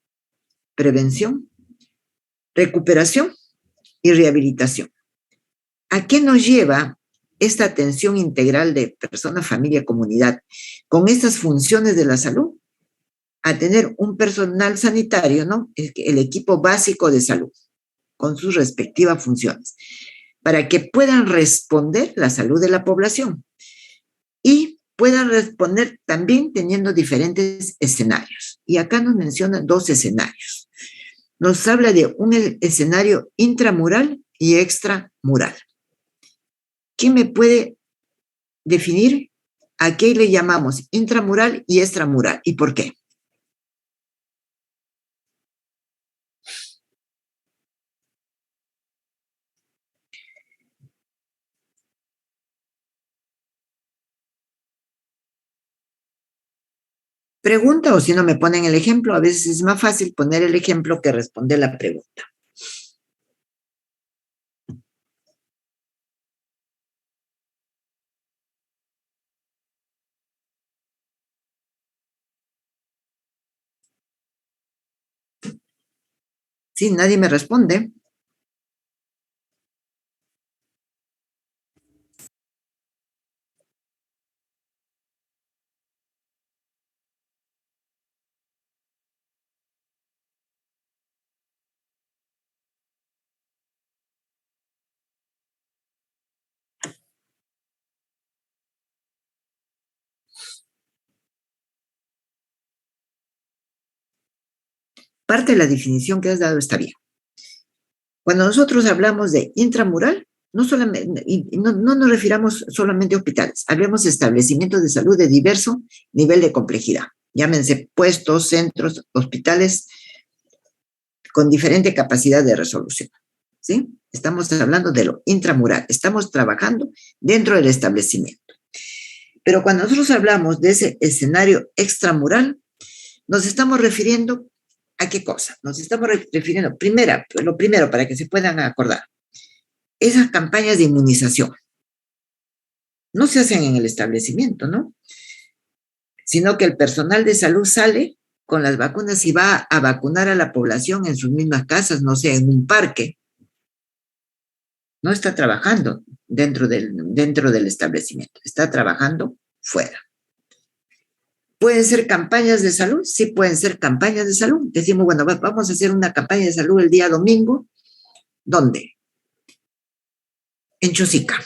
prevención, recuperación y rehabilitación. ¿A qué nos lleva esta atención integral de persona, familia, comunidad con estas funciones de la salud? A tener un personal sanitario, ¿no? El equipo básico de salud, con sus respectivas funciones, para que puedan responder la salud de la población y puedan responder también teniendo diferentes escenarios. Y acá nos menciona 2 escenarios. Nos habla de un escenario intramural y extramural. ¿Quién me puede definir a qué le llamamos intramural y extramural y por qué? Pregunta, o si no me ponen el ejemplo, a veces es más fácil poner el ejemplo que responder la pregunta. Sí, nadie me responde. parte de la definición que has dado está bien. Cuando nosotros hablamos de intramural, no nos refiramos solamente a hospitales, hablemos de establecimientos de salud de diverso nivel de complejidad. Llámense puestos, centros, hospitales con diferente capacidad de resolución, ¿sí? Estamos hablando de lo intramural, estamos trabajando dentro del establecimiento. Pero cuando nosotros hablamos de ese escenario extramural, nos estamos refiriendo ¿a qué cosa? Nos estamos refiriendo, lo primero, para que se puedan acordar, esas campañas de inmunización no se hacen en el establecimiento, ¿no? Sino que el personal de salud sale con las vacunas y va a vacunar a la población en sus mismas casas, no sé, en un parque. No está trabajando dentro del establecimiento, está trabajando fuera. ¿Pueden ser campañas de salud? Sí, pueden ser campañas de salud. Decimos, bueno, vamos a hacer una campaña de salud el día domingo. ¿Dónde? En Chosica.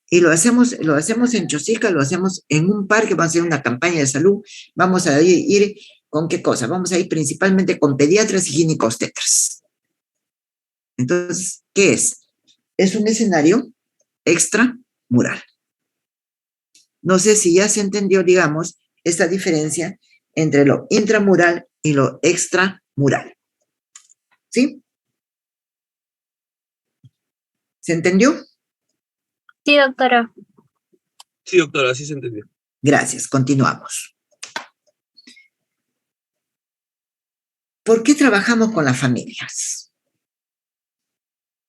Y lo hacemos en Chosica, lo hacemos en un parque, vamos a hacer una campaña de salud. Vamos a ir ¿con qué cosa? Vamos a ir principalmente con pediatras y ginecobstetras. Entonces, ¿qué es? Es un escenario extramural. No sé si ya se entendió, digamos, esta diferencia entre lo intramural y lo extramural. ¿Sí? ¿Se entendió? Sí, doctora. Sí, doctora, sí se entendió. Gracias, continuamos. ¿Por qué trabajamos con las familias?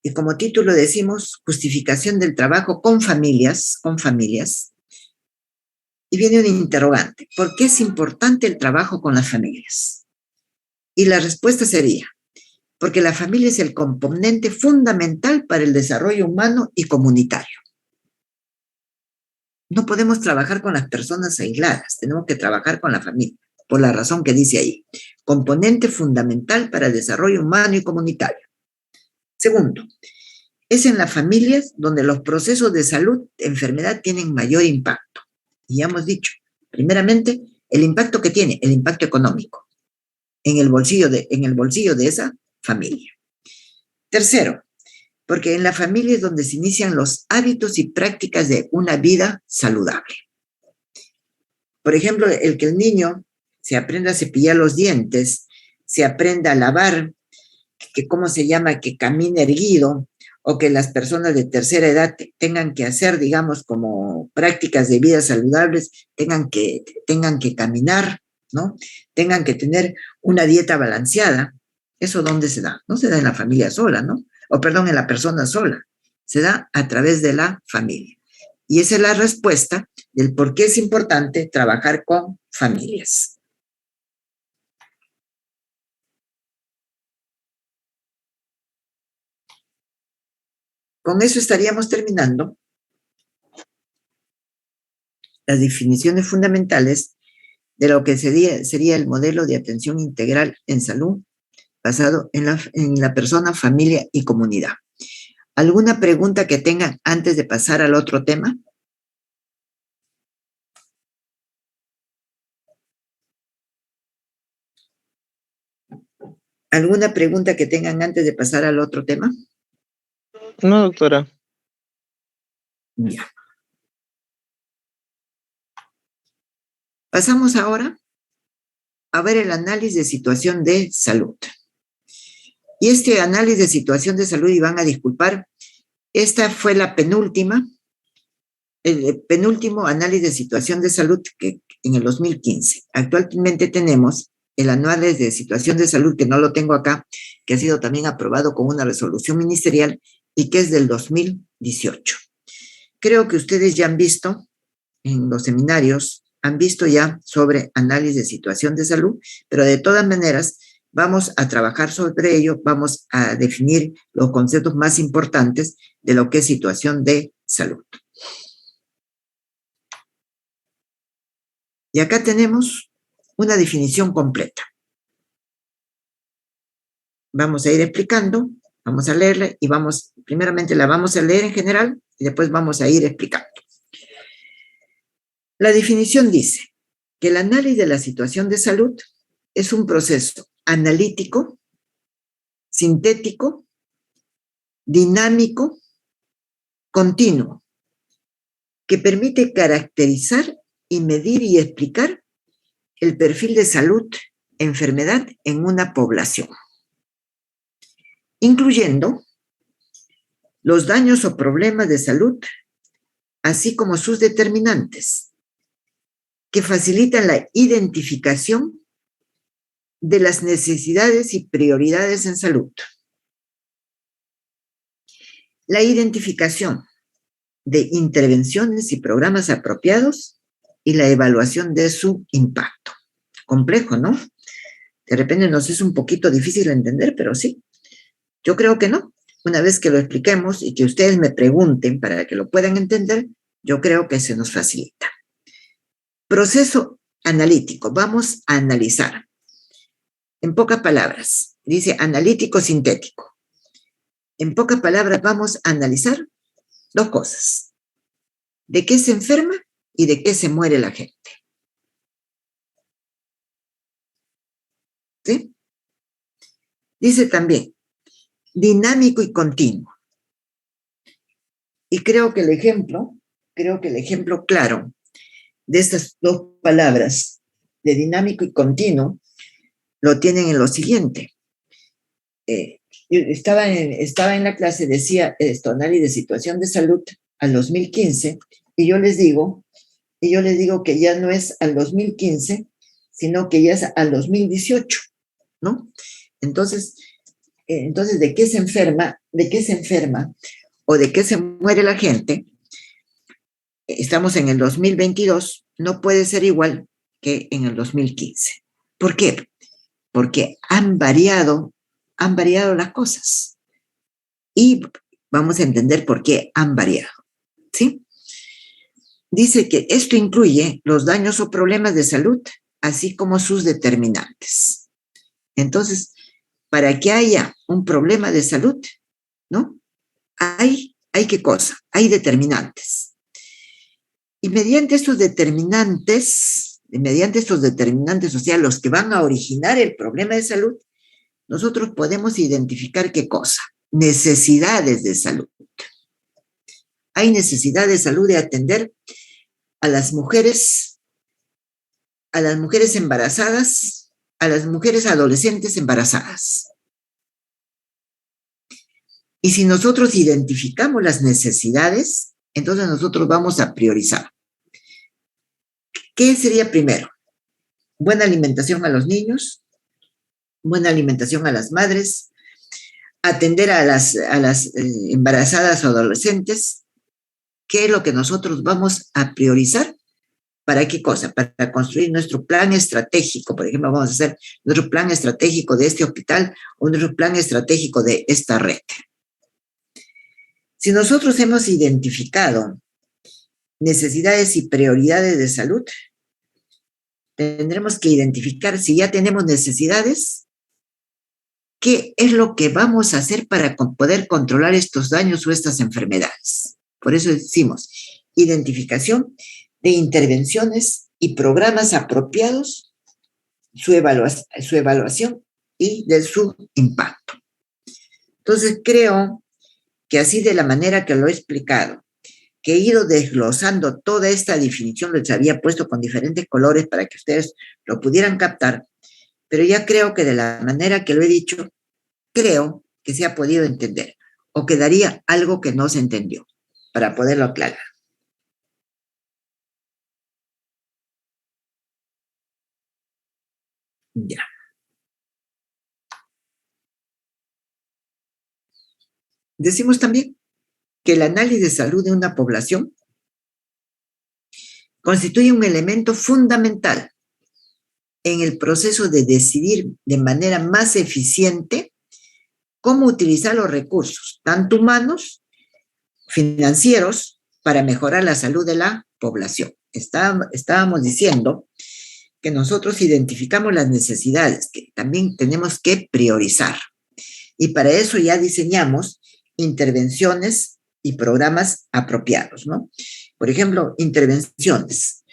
Y como título decimos, justificación del trabajo con familias. Y viene un interrogante, ¿por qué es importante el trabajo con las familias? Y la respuesta sería, porque la familia es el componente fundamental para el desarrollo humano y comunitario. No podemos trabajar con las personas aisladas, tenemos que trabajar con la familia, por la razón que dice ahí, componente fundamental para el desarrollo humano y comunitario. Segundo, es en las familias donde los procesos de salud, enfermedad tienen mayor impacto. Y ya hemos dicho, primeramente, el impacto que tiene, el impacto económico, en el bolsillo de esa familia. Tercero, porque en la familia es donde se inician los hábitos y prácticas de una vida saludable. Por ejemplo, el que el niño se aprenda a cepillar los dientes, se aprenda a lavar, que camine erguido, o que las personas de tercera edad tengan que hacer, digamos, como prácticas de vida saludables, tengan que caminar, ¿no? Tengan que tener una dieta balanceada. ¿Eso dónde se da? No se da en la familia sola, ¿no? En la persona sola. Se da a través de la familia. Y esa es la respuesta del por qué es importante trabajar con familias. Con eso estaríamos terminando las definiciones fundamentales de lo que sería el modelo de atención integral en salud basado en la persona, familia y comunidad. ¿Alguna pregunta que tengan antes de pasar al otro tema? ¿Alguna pregunta que tengan antes de pasar al otro tema? No, doctora. Ya. Pasamos ahora a ver el análisis de situación de salud. Y este análisis de situación de salud, y van a disculpar, esta fue la el penúltimo análisis de situación de salud que en el 2015. Actualmente tenemos el análisis de situación de salud, que no lo tengo acá, que ha sido también aprobado con una resolución ministerial y que es del 2018. Creo que ustedes ya han visto en los seminarios, han visto ya sobre análisis de situación de salud, pero de todas maneras vamos a trabajar sobre ello, vamos a definir los conceptos más importantes de lo que es situación de salud. Y acá tenemos una definición completa. Vamos a ir explicando, vamos a leerla y primeramente la vamos a leer en general y después vamos a ir explicando. La definición dice que el análisis de la situación de salud es un proceso analítico, sintético, dinámico, continuo, que permite caracterizar y medir y explicar el perfil de salud, enfermedad en una población, incluyendo los daños o problemas de salud, así como sus determinantes, que facilitan la identificación de las necesidades y prioridades en salud. La identificación de intervenciones y programas apropiados y la evaluación de su impacto. Complejo, ¿no? De repente nos es un poquito difícil de entender, pero sí. Yo creo que no. Una vez que lo expliquemos y que ustedes me pregunten para que lo puedan entender, yo creo que se nos facilita. Proceso analítico. Vamos a analizar. En pocas palabras, dice analítico sintético. En pocas palabras vamos a analizar dos cosas. ¿De qué se enferma y de qué se muere la gente? ¿Sí? Dice también, dinámico y continuo. Y creo que el ejemplo claro de estas dos palabras, de dinámico y continuo, lo tienen en lo siguiente. Yo estaba en la clase, decía esto, análisis de situación de salud al 2015, y yo les digo que ya no es al 2015, sino que ya es al 2018, ¿no? Entonces, ¿de qué se enferma o de qué se muere la gente? Estamos en el 2022, no puede ser igual que en el 2015. ¿Por qué? Porque han variado las cosas. Y vamos a entender por qué han variado, ¿sí? Dice que esto incluye los daños o problemas de salud, así como sus determinantes. Entonces, para que haya un problema de salud, ¿no? Hay ¿qué cosa? Hay determinantes. Y mediante estos determinantes, o sea, los que van a originar el problema de salud, nosotros podemos identificar ¿qué cosa? Necesidades de salud. Hay necesidad de salud de atender a las mujeres embarazadas, a las mujeres adolescentes embarazadas. Y si nosotros identificamos las necesidades, entonces nosotros vamos a priorizar. ¿Qué sería primero? Buena alimentación a los niños, buena alimentación a las madres, atender a las embarazadas o adolescentes. ¿Qué es lo que nosotros vamos a priorizar? ¿Para qué cosa? Para construir nuestro plan estratégico. Por ejemplo, vamos a hacer nuestro plan estratégico de este hospital o nuestro plan estratégico de esta red. Si nosotros hemos identificado necesidades y prioridades de salud, tendremos que identificar si ya tenemos necesidades, qué es lo que vamos a hacer para poder controlar estos daños o estas enfermedades. Por eso decimos identificación de intervenciones y programas apropiados, su evaluación y de su impacto. Entonces creo que así de la manera que lo he explicado, que he ido desglosando toda esta definición, les había puesto con diferentes colores para que ustedes lo pudieran captar, pero ya creo que de la manera que lo he dicho, creo que se ha podido entender, o quedaría algo que no se entendió, para poderlo aclarar. Ya. Decimos también que el análisis de salud de una población constituye un elemento fundamental en el proceso de decidir de manera más eficiente cómo utilizar los recursos, tanto humanos, financieros, para mejorar la salud de la población. Estábamos diciendo que nosotros identificamos las necesidades, que también tenemos que priorizar. Y para eso ya diseñamos intervenciones y programas apropiados, ¿no? Por ejemplo, intervenciones.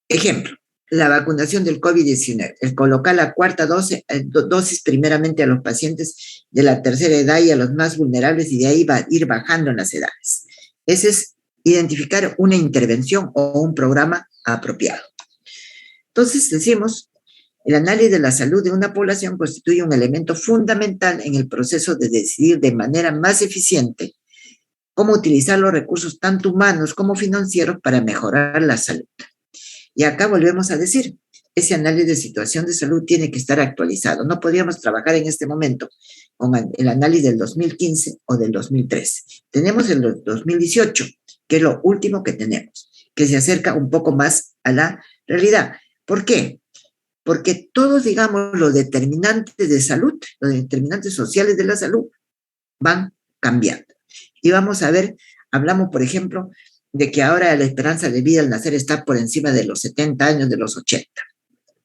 Ejemplo, la vacunación del COVID-19, el colocar la cuarta dosis primeramente a los pacientes de la tercera edad y a los más vulnerables, y de ahí va a ir bajando en las edades. Ese es identificar una intervención o un programa apropiado. Entonces, decimos, el análisis de la salud de una población constituye un elemento fundamental en el proceso de decidir de manera más eficiente cómo utilizar los recursos tanto humanos como financieros para mejorar la salud. Y acá volvemos a decir, ese análisis de situación de salud tiene que estar actualizado. No podríamos trabajar en este momento con el análisis del 2015 o del 2013. Tenemos el 2018, que es lo último que tenemos, que se acerca un poco más a la realidad. ¿Por qué? Porque todos, digamos, los determinantes de salud, los determinantes sociales de la salud, van cambiando. Y vamos a ver, hablamos, por ejemplo, de que ahora la esperanza de vida al nacer está por encima de los 70 años, de los 80,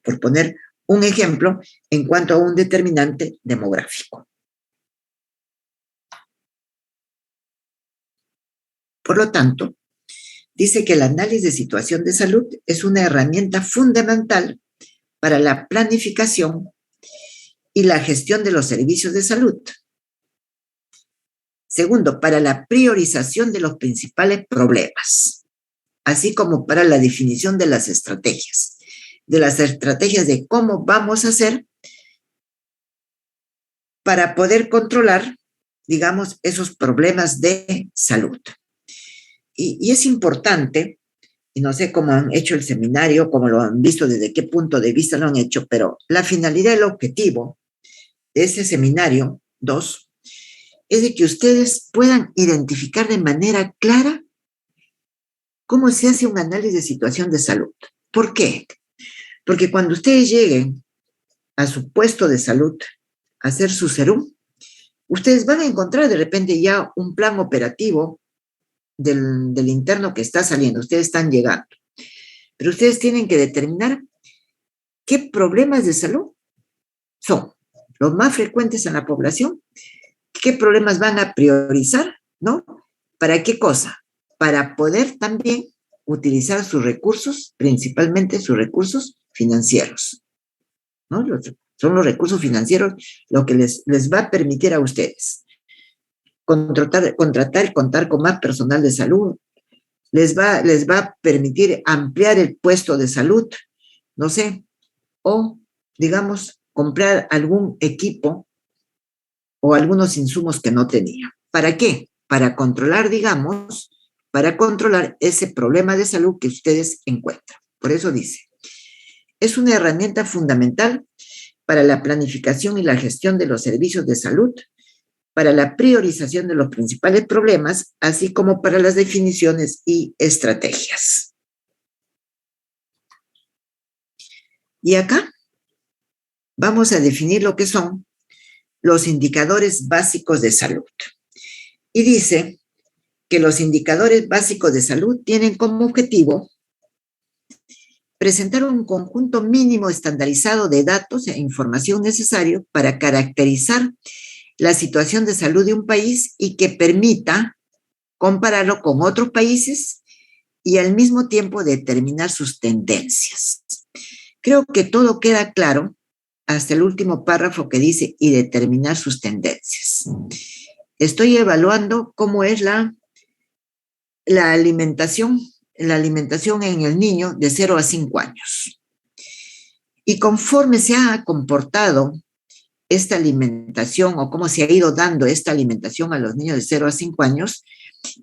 por poner un ejemplo en cuanto a un determinante demográfico. Por lo tanto, dice que el análisis de situación de salud es una herramienta fundamental para la planificación y la gestión de los servicios de salud. Segundo, para la priorización de los principales problemas, así como para la definición de las estrategias de cómo vamos a hacer para poder controlar, digamos, esos problemas de salud. Y es importante, y no sé cómo han hecho el seminario, cómo lo han visto, desde qué punto de vista lo han hecho, pero la finalidad, el objetivo de ese seminario 2 es de que ustedes puedan identificar de manera clara cómo se hace un análisis de situación de salud. ¿Por qué? Porque cuando ustedes lleguen a su puesto de salud a hacer su serum, ustedes van a encontrar de repente ya un plan operativo del interno que está saliendo. Ustedes están llegando. Pero ustedes tienen que determinar qué problemas de salud son los más frecuentes en la población, qué problemas van a priorizar, ¿no? ¿Para qué cosa? Para poder también utilizar sus recursos, principalmente sus recursos financieros, ¿no? Son los recursos financieros lo que les va a permitir a ustedes contratar y contar con más personal de salud, les va a permitir ampliar el puesto de salud, no sé, o, digamos, comprar algún equipo o algunos insumos que no tenía. ¿Para qué? Para controlar, digamos, para controlar ese problema de salud que ustedes encuentran. Por eso dice, es una herramienta fundamental para la planificación y la gestión de los servicios de salud, para la priorización de los principales problemas, así como para las definiciones y estrategias. Y acá vamos a definir lo que son los indicadores básicos de salud. Y dice que los indicadores básicos de salud tienen como objetivo presentar un conjunto mínimo estandarizado de datos e información necesario para caracterizar la situación de salud de un país y que permita compararlo con otros países y al mismo tiempo determinar sus tendencias. Creo que todo queda claro hasta el último párrafo que dice y determinar sus tendencias. Estoy evaluando cómo es la alimentación en el niño de 0 a 5 años. Y conforme se ha comportado esta alimentación o cómo se ha ido dando esta alimentación a los niños de 0 a 5 años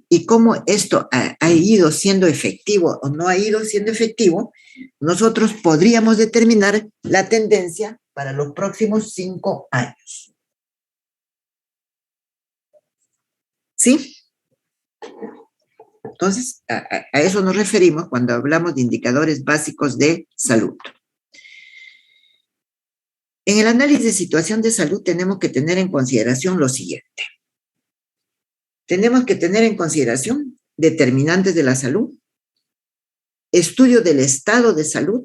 y cómo esto ha ido siendo efectivo o no ha ido siendo efectivo, nosotros podríamos determinar la tendencia para los próximos 5 años. ¿Sí? Entonces, a eso nos referimos cuando hablamos de indicadores básicos de salud. En el análisis de situación de salud tenemos que tener en consideración lo siguiente. Tenemos que tener en consideración determinantes de la salud, estudio del estado de salud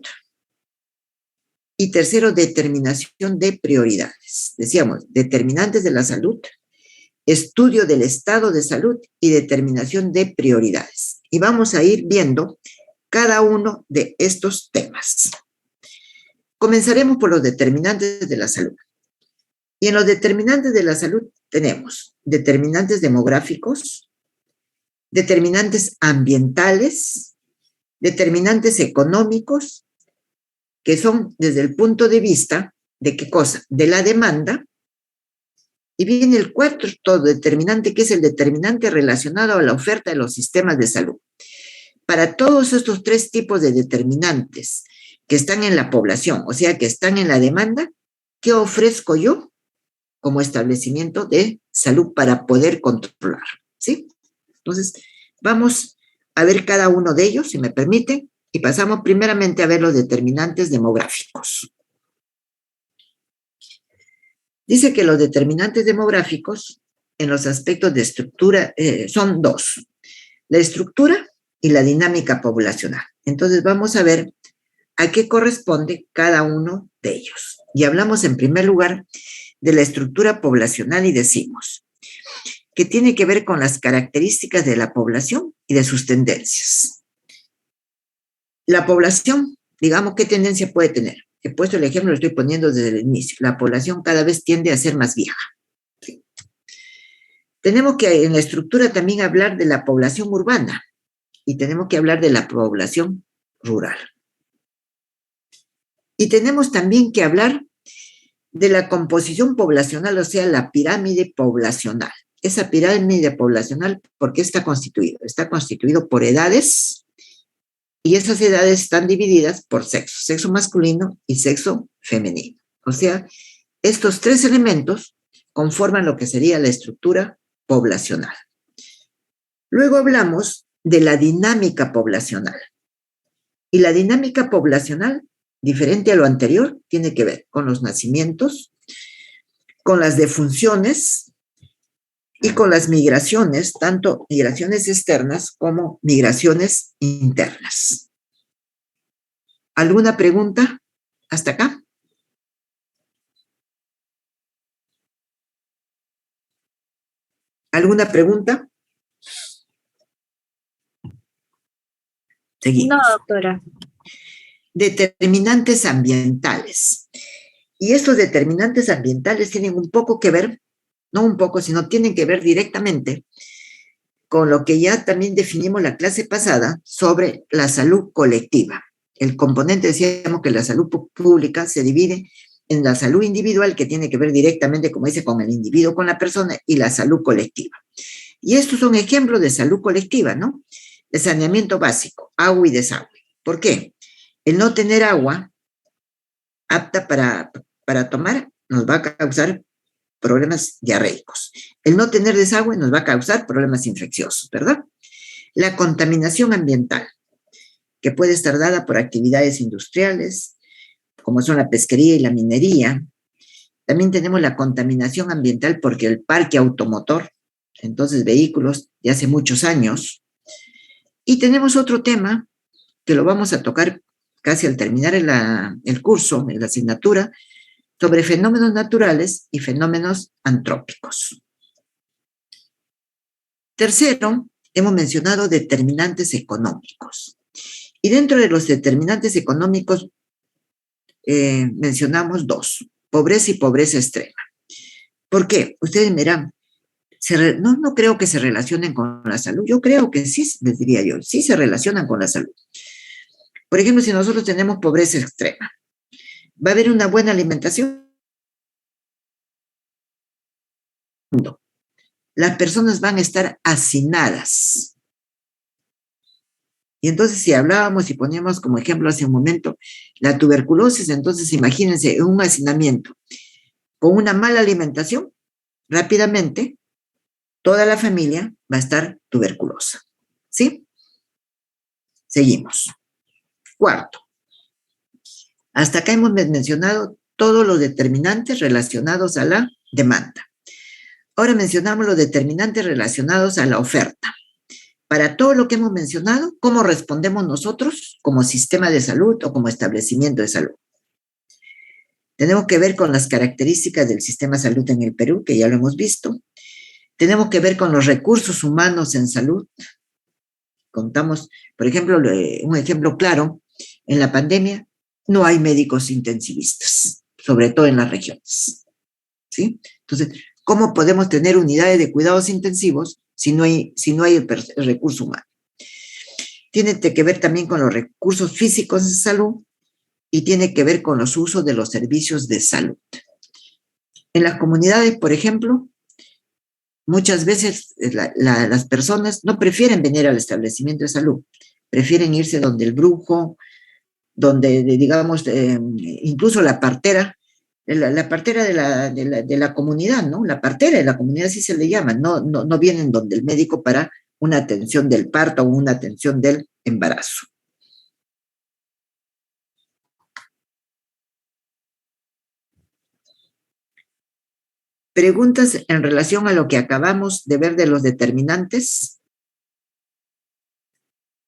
y tercero, determinación de prioridades. Decíamos, determinantes de la salud, estudio del estado de salud y determinación de prioridades. Y vamos a ir viendo cada uno de estos temas. Comenzaremos por los determinantes de la salud. Y en los determinantes de la salud tenemos determinantes demográficos, determinantes ambientales, determinantes económicos, que son desde el punto de vista de qué cosa, de la demanda, y viene el cuarto determinante, que es el determinante relacionado a la oferta de los sistemas de salud. Para todos estos tres tipos de determinantes que están en la población, o sea, que están en la demanda, ¿qué ofrezco yo como establecimiento de salud para poder controlar? ¿Sí? Entonces, vamos a ver cada uno de ellos, si me permite, y pasamos primeramente a ver los determinantes demográficos. Dice que los determinantes demográficos en los aspectos de estructura son dos, la estructura y la dinámica poblacional. Entonces vamos a ver a qué corresponde cada uno de ellos. Y hablamos en primer lugar de la estructura poblacional y decimos que tiene que ver con las características de la población y de sus tendencias. La población, digamos, ¿qué tendencia puede tener? He puesto el ejemplo, lo estoy poniendo desde el inicio. La población cada vez tiende a ser más vieja. ¿Sí? Tenemos que en la estructura también hablar de la población urbana y tenemos que hablar de la población rural. Y tenemos también que hablar de la composición poblacional, o sea, la pirámide poblacional. Esa pirámide poblacional, ¿por qué está constituido? Está constituido por edades, y esas edades están divididas por sexo, sexo masculino y sexo femenino. O sea, estos tres elementos conforman lo que sería la estructura poblacional. Luego hablamos de la dinámica poblacional. Y la dinámica poblacional, diferente a lo anterior, tiene que ver con los nacimientos, con las defunciones y con las migraciones, tanto migraciones externas como migraciones internas. ¿Alguna pregunta hasta acá? ¿Alguna pregunta? Seguimos. No, doctora. Determinantes ambientales. Y estos determinantes ambientales tienen un poco que ver, no un poco, sino tienen que ver directamente con lo que ya también definimos la clase pasada sobre la salud colectiva. El componente, decíamos que la salud pública se divide en la salud individual, que tiene que ver directamente, como dice, con el individuo, con la persona, y la salud colectiva. Y estos son ejemplos de salud colectiva, ¿no? De saneamiento básico, agua y desagüe. ¿Por qué? El no tener agua apta para tomar nos va a causar problemas diarreicos. El no tener desagüe nos va a causar problemas infecciosos, ¿verdad? La contaminación ambiental, que puede estar dada por actividades industriales, como son la pesquería y la minería. También tenemos la contaminación ambiental porque el parque automotor, entonces vehículos de hace muchos años. Y tenemos otro tema que lo vamos a tocar casi al terminar el curso, en la asignatura, sobre fenómenos naturales y fenómenos antrópicos. Tercero, hemos mencionado determinantes económicos. Y dentro de los determinantes económicos mencionamos dos, pobreza y pobreza extrema. ¿Por qué? Ustedes me dirán, no creo que se relacionen con la salud. Yo creo que sí, les diría yo, sí se relacionan con la salud. Por ejemplo, si nosotros tenemos pobreza extrema, ¿va a haber una buena alimentación? No. Las personas van a estar hacinadas. Y entonces si hablábamos y poníamos como ejemplo hace un momento la tuberculosis, entonces imagínense un hacinamiento con una mala alimentación, rápidamente toda la familia va a estar tuberculosa. ¿Sí? Seguimos. Cuarto, hasta acá hemos mencionado todos los determinantes relacionados a la demanda. Ahora mencionamos los determinantes relacionados a la oferta. Para todo lo que hemos mencionado, ¿cómo respondemos nosotros como sistema de salud o como establecimiento de salud? Tenemos que ver con las características del sistema de salud en el Perú, que ya lo hemos visto. Tenemos que ver con los recursos humanos en salud. Contamos, por ejemplo, un ejemplo claro, en la pandemia no hay médicos intensivistas, sobre todo en las regiones, ¿sí? Entonces, ¿cómo podemos tener unidades de cuidados intensivos si no hay el recurso humano? Tiene que ver también con los recursos físicos de salud y tiene que ver con los usos de los servicios de salud. En las comunidades, por ejemplo, muchas veces las personas no prefieren venir al establecimiento de salud, prefieren irse donde el brujo, donde, digamos, incluso la partera, la partera de la comunidad, ¿no? La partera de la comunidad, así se le llama, no vienen donde el médico para una atención del parto o una atención del embarazo. ¿Preguntas en relación a lo que acabamos de ver de los determinantes?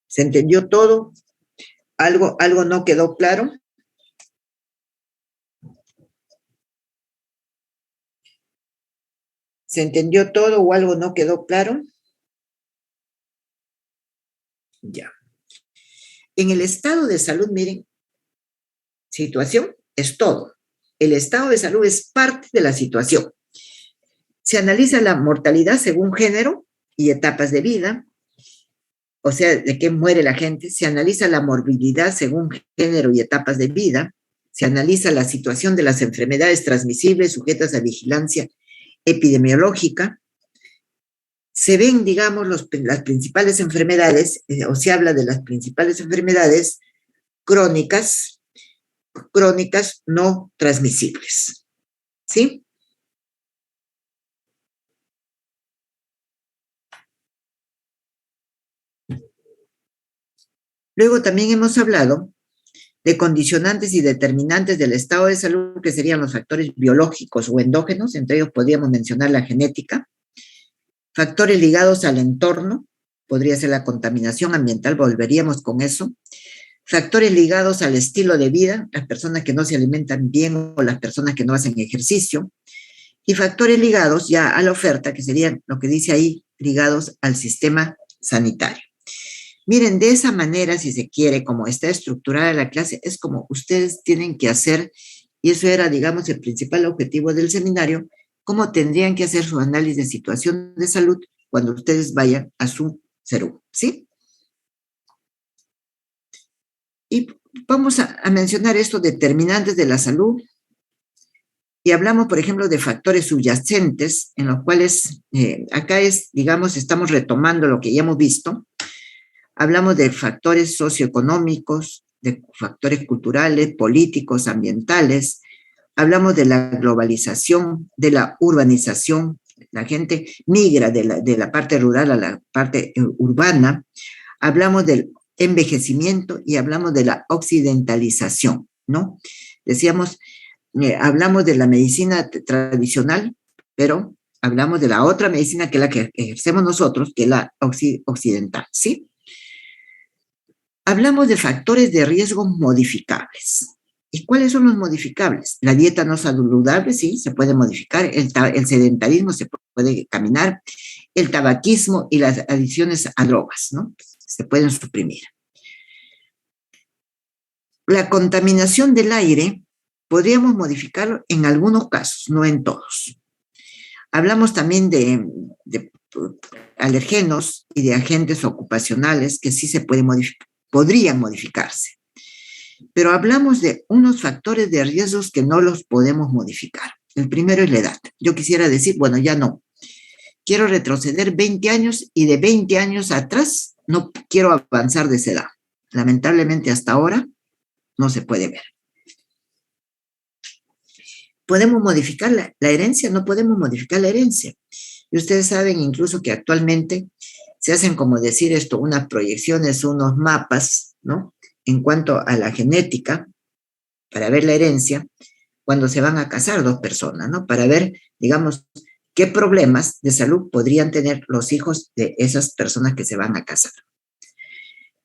¿Se entendió todo? ¿Algo no quedó claro? ¿Se entendió todo o algo no quedó claro? Ya. En el estado de salud, miren, situación es todo. El estado de salud es parte de la situación. Se analiza la mortalidad según género y etapas de vida, o sea, de qué muere la gente. Se analiza la morbilidad según género y etapas de vida. Se analiza la situación de las enfermedades transmisibles sujetas a vigilancia epidemiológica. Se ven, digamos, las principales enfermedades, o se habla de las principales enfermedades crónicas no transmisibles. ¿Sí? Luego también hemos hablado de condicionantes y determinantes del estado de salud, que serían los factores biológicos o endógenos, entre ellos podríamos mencionar la genética, factores ligados al entorno, podría ser la contaminación ambiental, volveríamos con eso, factores ligados al estilo de vida, las personas que no se alimentan bien o las personas que no hacen ejercicio, y factores ligados ya a la oferta, que serían lo que dice ahí, ligados al sistema sanitario. Miren, de esa manera, si se quiere, como está estructurada la clase, es como ustedes tienen que hacer, y eso era, digamos, el principal objetivo del seminario, cómo tendrían que hacer su análisis de situación de salud cuando ustedes vayan a su CERU, ¿sí? Y vamos a mencionar estos determinantes de la salud, y hablamos, por ejemplo, de factores subyacentes, en los cuales, acá es, digamos, estamos retomando lo que ya hemos visto. Hablamos de factores socioeconómicos, de factores culturales, políticos, ambientales. Hablamos de la globalización, de la urbanización. La gente migra de la parte rural a la parte urbana. Hablamos del envejecimiento y hablamos de la occidentalización, ¿no? Decíamos, hablamos de la medicina tradicional, pero hablamos de la otra medicina que es la que ejercemos nosotros, que es la occidental, ¿sí? Hablamos de factores de riesgo modificables. ¿Y cuáles son los modificables? La dieta no saludable, sí, se puede modificar. El sedentarismo se puede caminar. El tabaquismo y las adicciones a drogas, ¿no? Se pueden suprimir. La contaminación del aire podríamos modificarlo en algunos casos, no en todos. Hablamos también de alergenos y de agentes ocupacionales que sí se pueden modificar. Podrían modificarse. Pero hablamos de unos factores de riesgos que no los podemos modificar. El primero es la edad. Yo quisiera decir, bueno, ya no. Quiero retroceder 20 años y de 20 años atrás no quiero avanzar de esa edad. Lamentablemente hasta ahora no se puede ver. ¿Podemos modificar la herencia? No podemos modificar la herencia. Y ustedes saben incluso que actualmente se hacen, como decir esto, unas proyecciones, unos mapas, ¿no? En cuanto a la genética, para ver la herencia, cuando se van a casar dos personas, ¿no? Para ver, digamos, qué problemas de salud podrían tener los hijos de esas personas que se van a casar.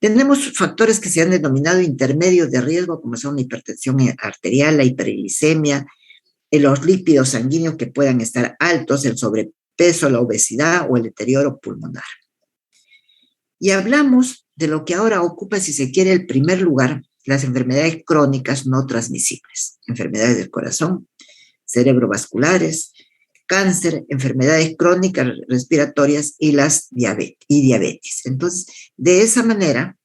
Tendremos factores que se han denominado intermedios de riesgo, como son la hipertensión arterial, la hiperglicemia, los lípidos sanguíneos que puedan estar altos, el sobrepeso, la obesidad o el deterioro pulmonar. Y hablamos de lo que ahora ocupa, si se quiere, el primer lugar, las enfermedades crónicas no transmisibles, enfermedades del corazón, cerebrovasculares, cáncer, enfermedades crónicas respiratorias y diabetes. Entonces, de esa manera,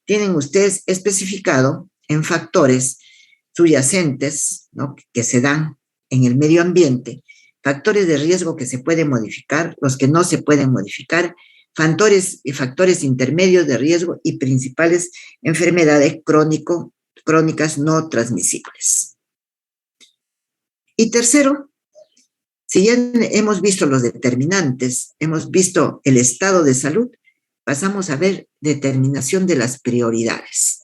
tienen ustedes especificado en factores subyacentes, ¿no?, que se dan en el medio ambiente, factores de riesgo que se pueden modificar, los que no se pueden modificar, factores intermedios de riesgo y principales enfermedades crónicas no transmisibles. Y tercero, si ya hemos visto los determinantes, hemos visto el estado de salud, pasamos a ver determinación de las prioridades.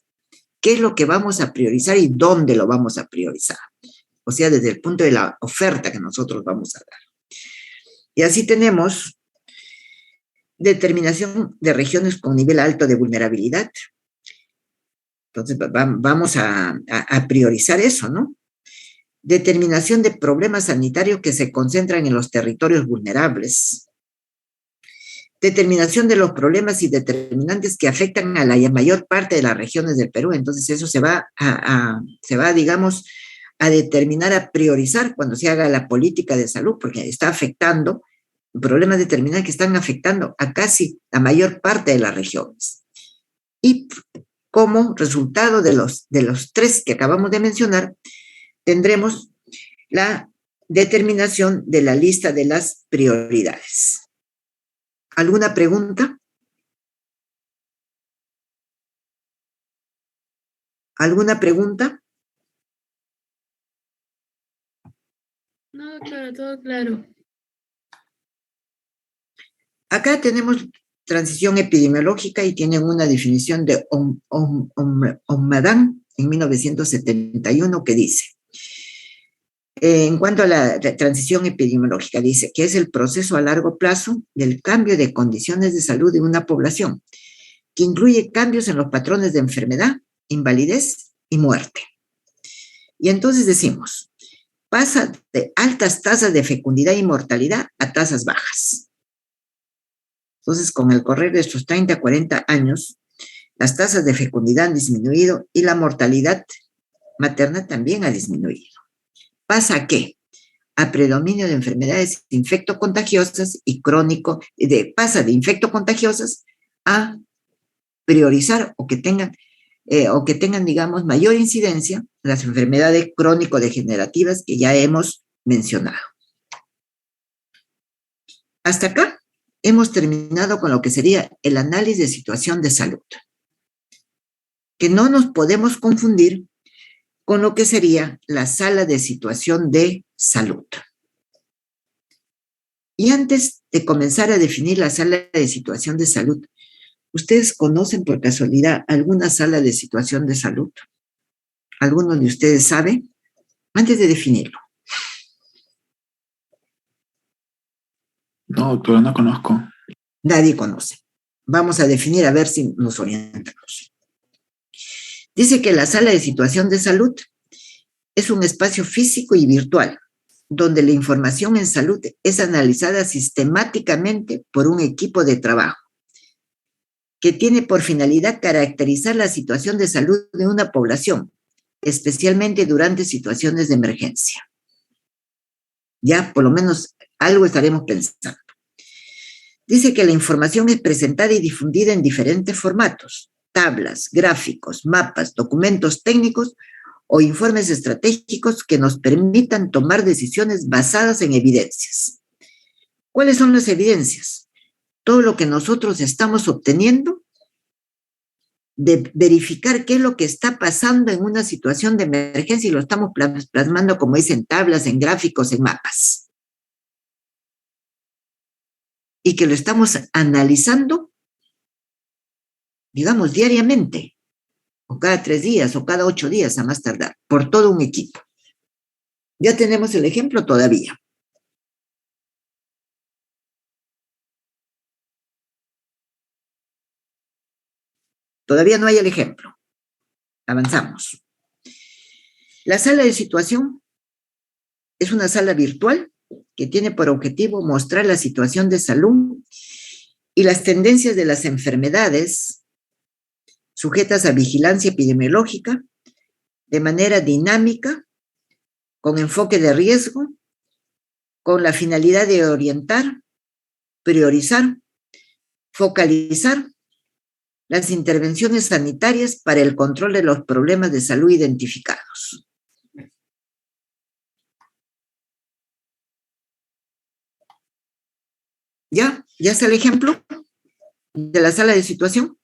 ¿Qué es lo que vamos a priorizar y dónde lo vamos a priorizar? O sea, desde el punto de la oferta que nosotros vamos a dar. Y así tenemos determinación de regiones con nivel alto de vulnerabilidad. Entonces, vamos a priorizar eso, ¿no? Determinación de problemas sanitarios que se concentran en los territorios vulnerables. Determinación de los problemas y determinantes que afectan a la mayor parte de las regiones del Perú. Entonces, eso se va, digamos, a determinar, a priorizar cuando se haga la política de salud, porque está afectando problemas determinantes que están afectando a casi la mayor parte de las regiones. Y como resultado de los tres que acabamos de mencionar, tendremos la determinación de la lista de las prioridades. ¿Alguna pregunta? ¿Alguna pregunta? No, doctora, todo claro. Acá tenemos transición epidemiológica y tienen una definición de Omadán en 1971 que dice, en cuanto a la transición epidemiológica, dice que es el proceso a largo plazo del cambio de condiciones de salud de una población, que incluye cambios en los patrones de enfermedad, invalidez y muerte. Y entonces decimos, pasa de altas tasas de fecundidad y mortalidad a tasas bajas. Entonces, con el correr de estos 30 a 40 años, las tasas de fecundidad han disminuido y la mortalidad materna también ha disminuido. ¿Pasa a qué? A predominio de enfermedades infectocontagiosas y pasa de infectocontagiosas a priorizar o que tengan, digamos, mayor incidencia las enfermedades crónico-degenerativas que ya hemos mencionado. Hasta acá hemos terminado con lo que sería el análisis de situación de salud. Que no nos podemos confundir con lo que sería la sala de situación de salud. Y antes de comenzar a definir la sala de situación de salud, ¿ustedes conocen por casualidad alguna sala de situación de salud? ¿Alguno de ustedes sabe? Antes de definirlo. No, doctora, no conozco. Nadie conoce. Vamos a definir a ver si nos orientamos. Dice que la sala de situación de salud es un espacio físico y virtual, donde la información en salud es analizada sistemáticamente por un equipo de trabajo, que tiene por finalidad caracterizar la situación de salud de una población, especialmente durante situaciones de emergencia. Ya, por lo menos, algo estaremos pensando. Dice que la información es presentada y difundida en diferentes formatos, tablas, gráficos, mapas, documentos técnicos o informes estratégicos que nos permitan tomar decisiones basadas en evidencias. ¿Cuáles son las evidencias? Todo lo que nosotros estamos obteniendo, de verificar qué es lo que está pasando en una situación de emergencia y lo estamos plasmando, como dicen, tablas, en gráficos, en mapas. Y que lo estamos analizando, digamos, diariamente, o cada 3 días, o cada 8 días a más tardar, por todo un equipo. Ya tenemos el ejemplo todavía. Todavía no hay el ejemplo. Avanzamos. La sala de situación es una sala virtual que tiene por objetivo mostrar la situación de salud y las tendencias de las enfermedades, sujetas a vigilancia epidemiológica, de manera dinámica, con enfoque de riesgo, con la finalidad de orientar, priorizar, focalizar las intervenciones sanitarias para el control de los problemas de salud identificados. ¿Ya? ¿Ya está el ejemplo de la sala de situación?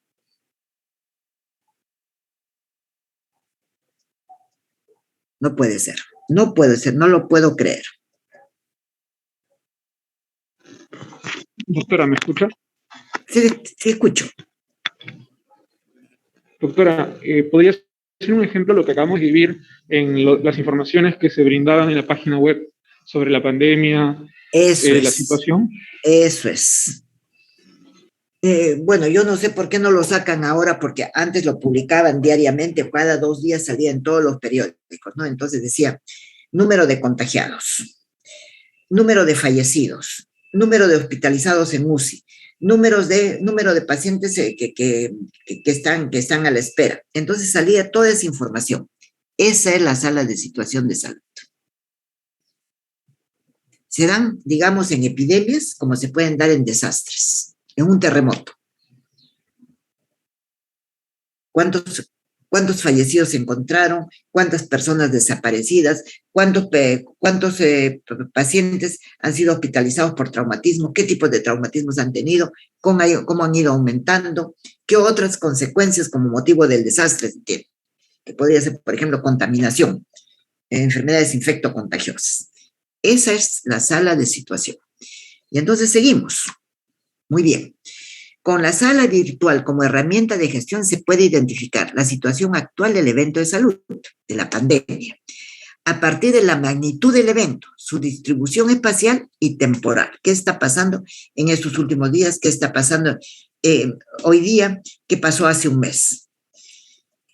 No puede ser, no puede ser, no lo puedo creer. Doctora, ¿me escucha? Sí, sí escucho. Doctora, ¿podría ser un ejemplo de lo que acabamos de vivir en las informaciones que se brindaban en la página web sobre la pandemia, la situación? Eso es. Bueno, yo no sé por qué no lo sacan ahora, porque antes lo publicaban diariamente, cada 2 días salía en todos los periódicos, ¿no? Entonces decía, número de contagiados, número de fallecidos, número de hospitalizados en UCI, número de pacientes que están a la espera. Entonces salía toda esa información. Esa es la sala de situación de salud. Se dan, digamos, en epidemias como se pueden dar en desastres, en un terremoto. ¿Cuántos fallecidos se encontraron? ¿Cuántas personas desaparecidas? ¿Cuántos pacientes han sido hospitalizados por traumatismo? ¿Qué tipos de traumatismos han tenido? ¿Cómo han ido aumentando? ¿Qué otras consecuencias como motivo del desastre tienen? Que podría ser, por ejemplo, contaminación, enfermedades infectocontagiosas. Esa es la sala de situación. Y entonces seguimos. Muy bien. Con la sala virtual como herramienta de gestión se puede identificar la situación actual del evento de salud, de la pandemia, a partir de la magnitud del evento, su distribución espacial y temporal. ¿Qué está pasando en estos últimos días? ¿Qué está pasando hoy día? ¿Qué pasó hace un mes?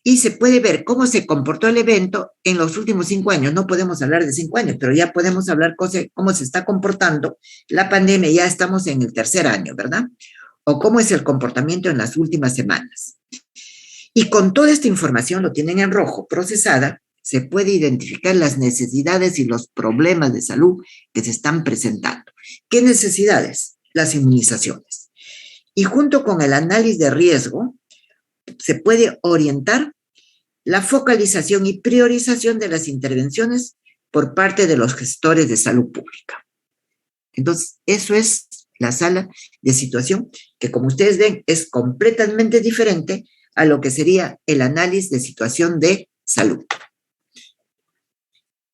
Y se puede ver cómo se comportó el evento en los últimos 5 años. No podemos hablar de 5 años, pero ya podemos hablar cómo se está comportando la pandemia. Ya estamos en el 3er año, ¿verdad? O cómo es el comportamiento en las últimas semanas. Y con toda esta información, lo tienen en rojo, procesada, se puede identificar las necesidades y los problemas de salud que se están presentando. ¿Qué necesidades? Las inmunizaciones. Y junto con el análisis de riesgo, se puede orientar la focalización y priorización de las intervenciones por parte de los gestores de salud pública. Entonces, eso es la sala de situación, que como ustedes ven, es completamente diferente a lo que sería el análisis de situación de salud.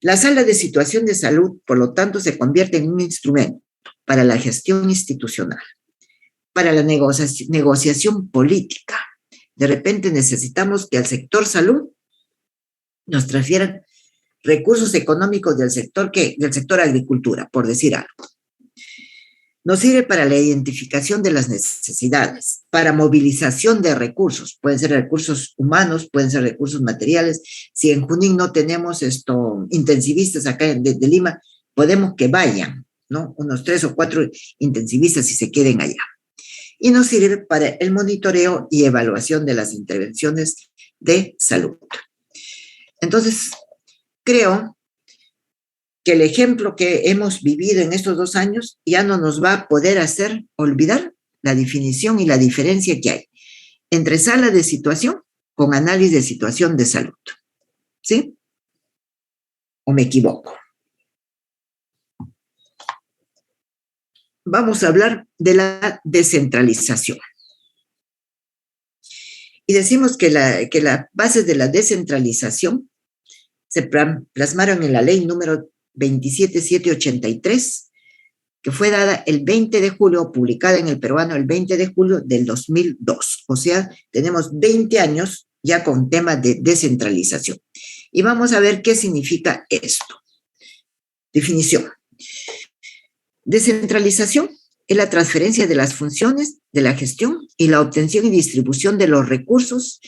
La sala de situación de salud, por lo tanto, se convierte en un instrumento para la gestión institucional, para la negociación política. De repente necesitamos que al sector salud nos transfieran recursos económicos del sector agricultura, por decir algo. Nos sirve para la identificación de las necesidades, para movilización de recursos. Pueden ser recursos humanos, pueden ser recursos materiales. Si en Junín no tenemos intensivistas acá de Lima, podemos que vayan, ¿no? Unos 3 o 4 intensivistas y se queden allá. Y nos sirve para el monitoreo y evaluación de las intervenciones de salud. Entonces, creo que el ejemplo que hemos vivido en estos 2 años ya no nos va a poder hacer olvidar la definición y la diferencia que hay entre sala de situación con análisis de situación de salud. ¿Sí? ¿O me equivoco? Vamos a hablar de la descentralización. Y decimos que las bases de la descentralización se plasmaron en la ley número 27783, que fue dada el 20 de julio, publicada en el Peruano el 20 de julio del 2002. O sea, tenemos 20 años ya con temas de descentralización. Y vamos a ver qué significa esto. Definición. Descentralización es la transferencia de las funciones de la gestión y la obtención y distribución de los recursos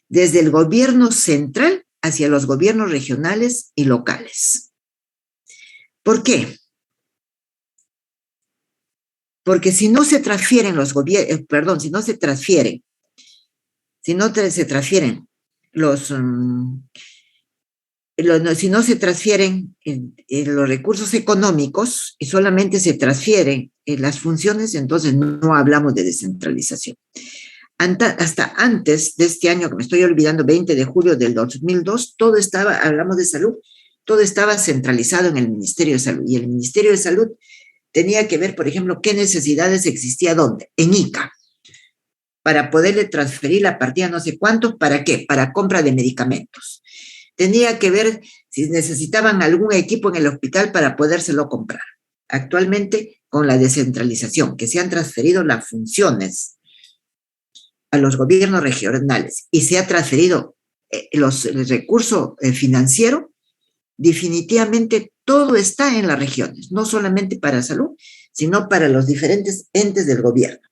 desde el gobierno central hacia los gobiernos regionales y locales. ¿Por qué? Porque si no se transfieren si no se transfieren si no se transfieren los recursos económicos y solamente se transfieren las funciones, entonces no hablamos de descentralización. Hasta antes de este año, que me estoy olvidando, 20 de julio del 2002, todo estaba, hablamos de salud, todo estaba centralizado en el Ministerio de Salud. Y el Ministerio de Salud tenía que ver, por ejemplo, qué necesidades existía dónde, en Ica, para poderle transferir la partida no sé cuánto, ¿para qué? Para compra de medicamentos. Tenía que ver si necesitaban algún equipo en el hospital para podérselo comprar. Actualmente, con la descentralización, que se han transferido las funciones a los gobiernos regionales y se ha transferido el recurso financiero, definitivamente todo está en las regiones, no solamente para salud, sino para los diferentes entes del gobierno.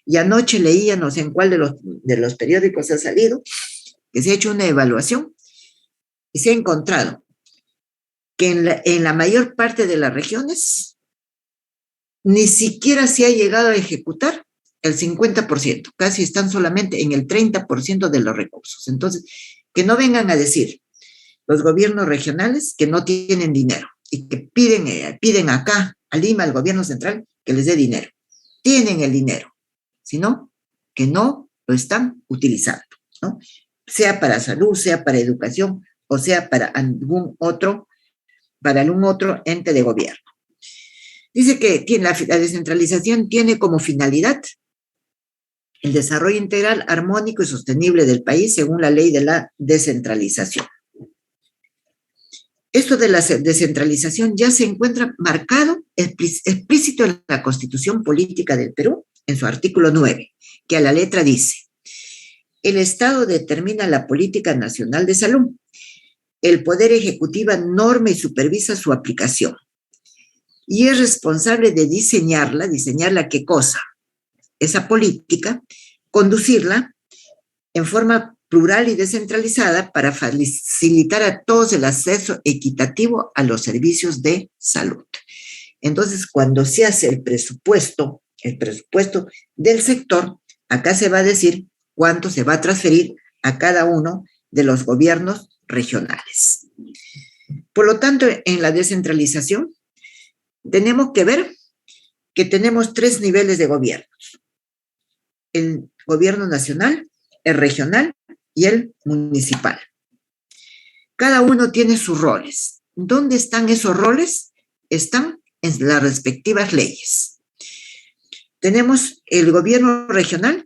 Y anoche leía, no sé en cuál de los periódicos ha salido, que se ha hecho una evaluación y se ha encontrado que en la mayor parte de las regiones ni siquiera se ha llegado a ejecutar el 50%, casi están solamente en el 30% de los recursos. Entonces, que no vengan a decir los gobiernos regionales que no tienen dinero y que piden acá, a Lima, al gobierno central, que les dé dinero. Tienen el dinero, sino que no lo están utilizando, ¿no? Sea para salud, sea para educación, o sea para algún otro ente de gobierno. Dice que la descentralización tiene como finalidad el desarrollo integral, armónico y sostenible del país según la ley de la descentralización. Esto de la descentralización ya se encuentra marcado, explícito en la Constitución Política del Perú, en su artículo 9, que a la letra dice: el Estado determina la política nacional de salud. El Poder Ejecutivo norma y supervisa su aplicación. Y es responsable de diseñarla, ¿qué cosa? Esa política, conducirla en forma plural y descentralizada para facilitar a todos el acceso equitativo a los servicios de salud. Entonces, cuando se hace el presupuesto del sector, acá se va a decir cuánto se va a transferir a cada uno de los gobiernos regionales. Por lo tanto, en la descentralización, tenemos que ver que tenemos 3 niveles de gobierno: el gobierno nacional, el regional y el municipal. Cada uno tiene sus roles. ¿Dónde están esos roles? Están en las respectivas leyes. Tenemos el gobierno regional,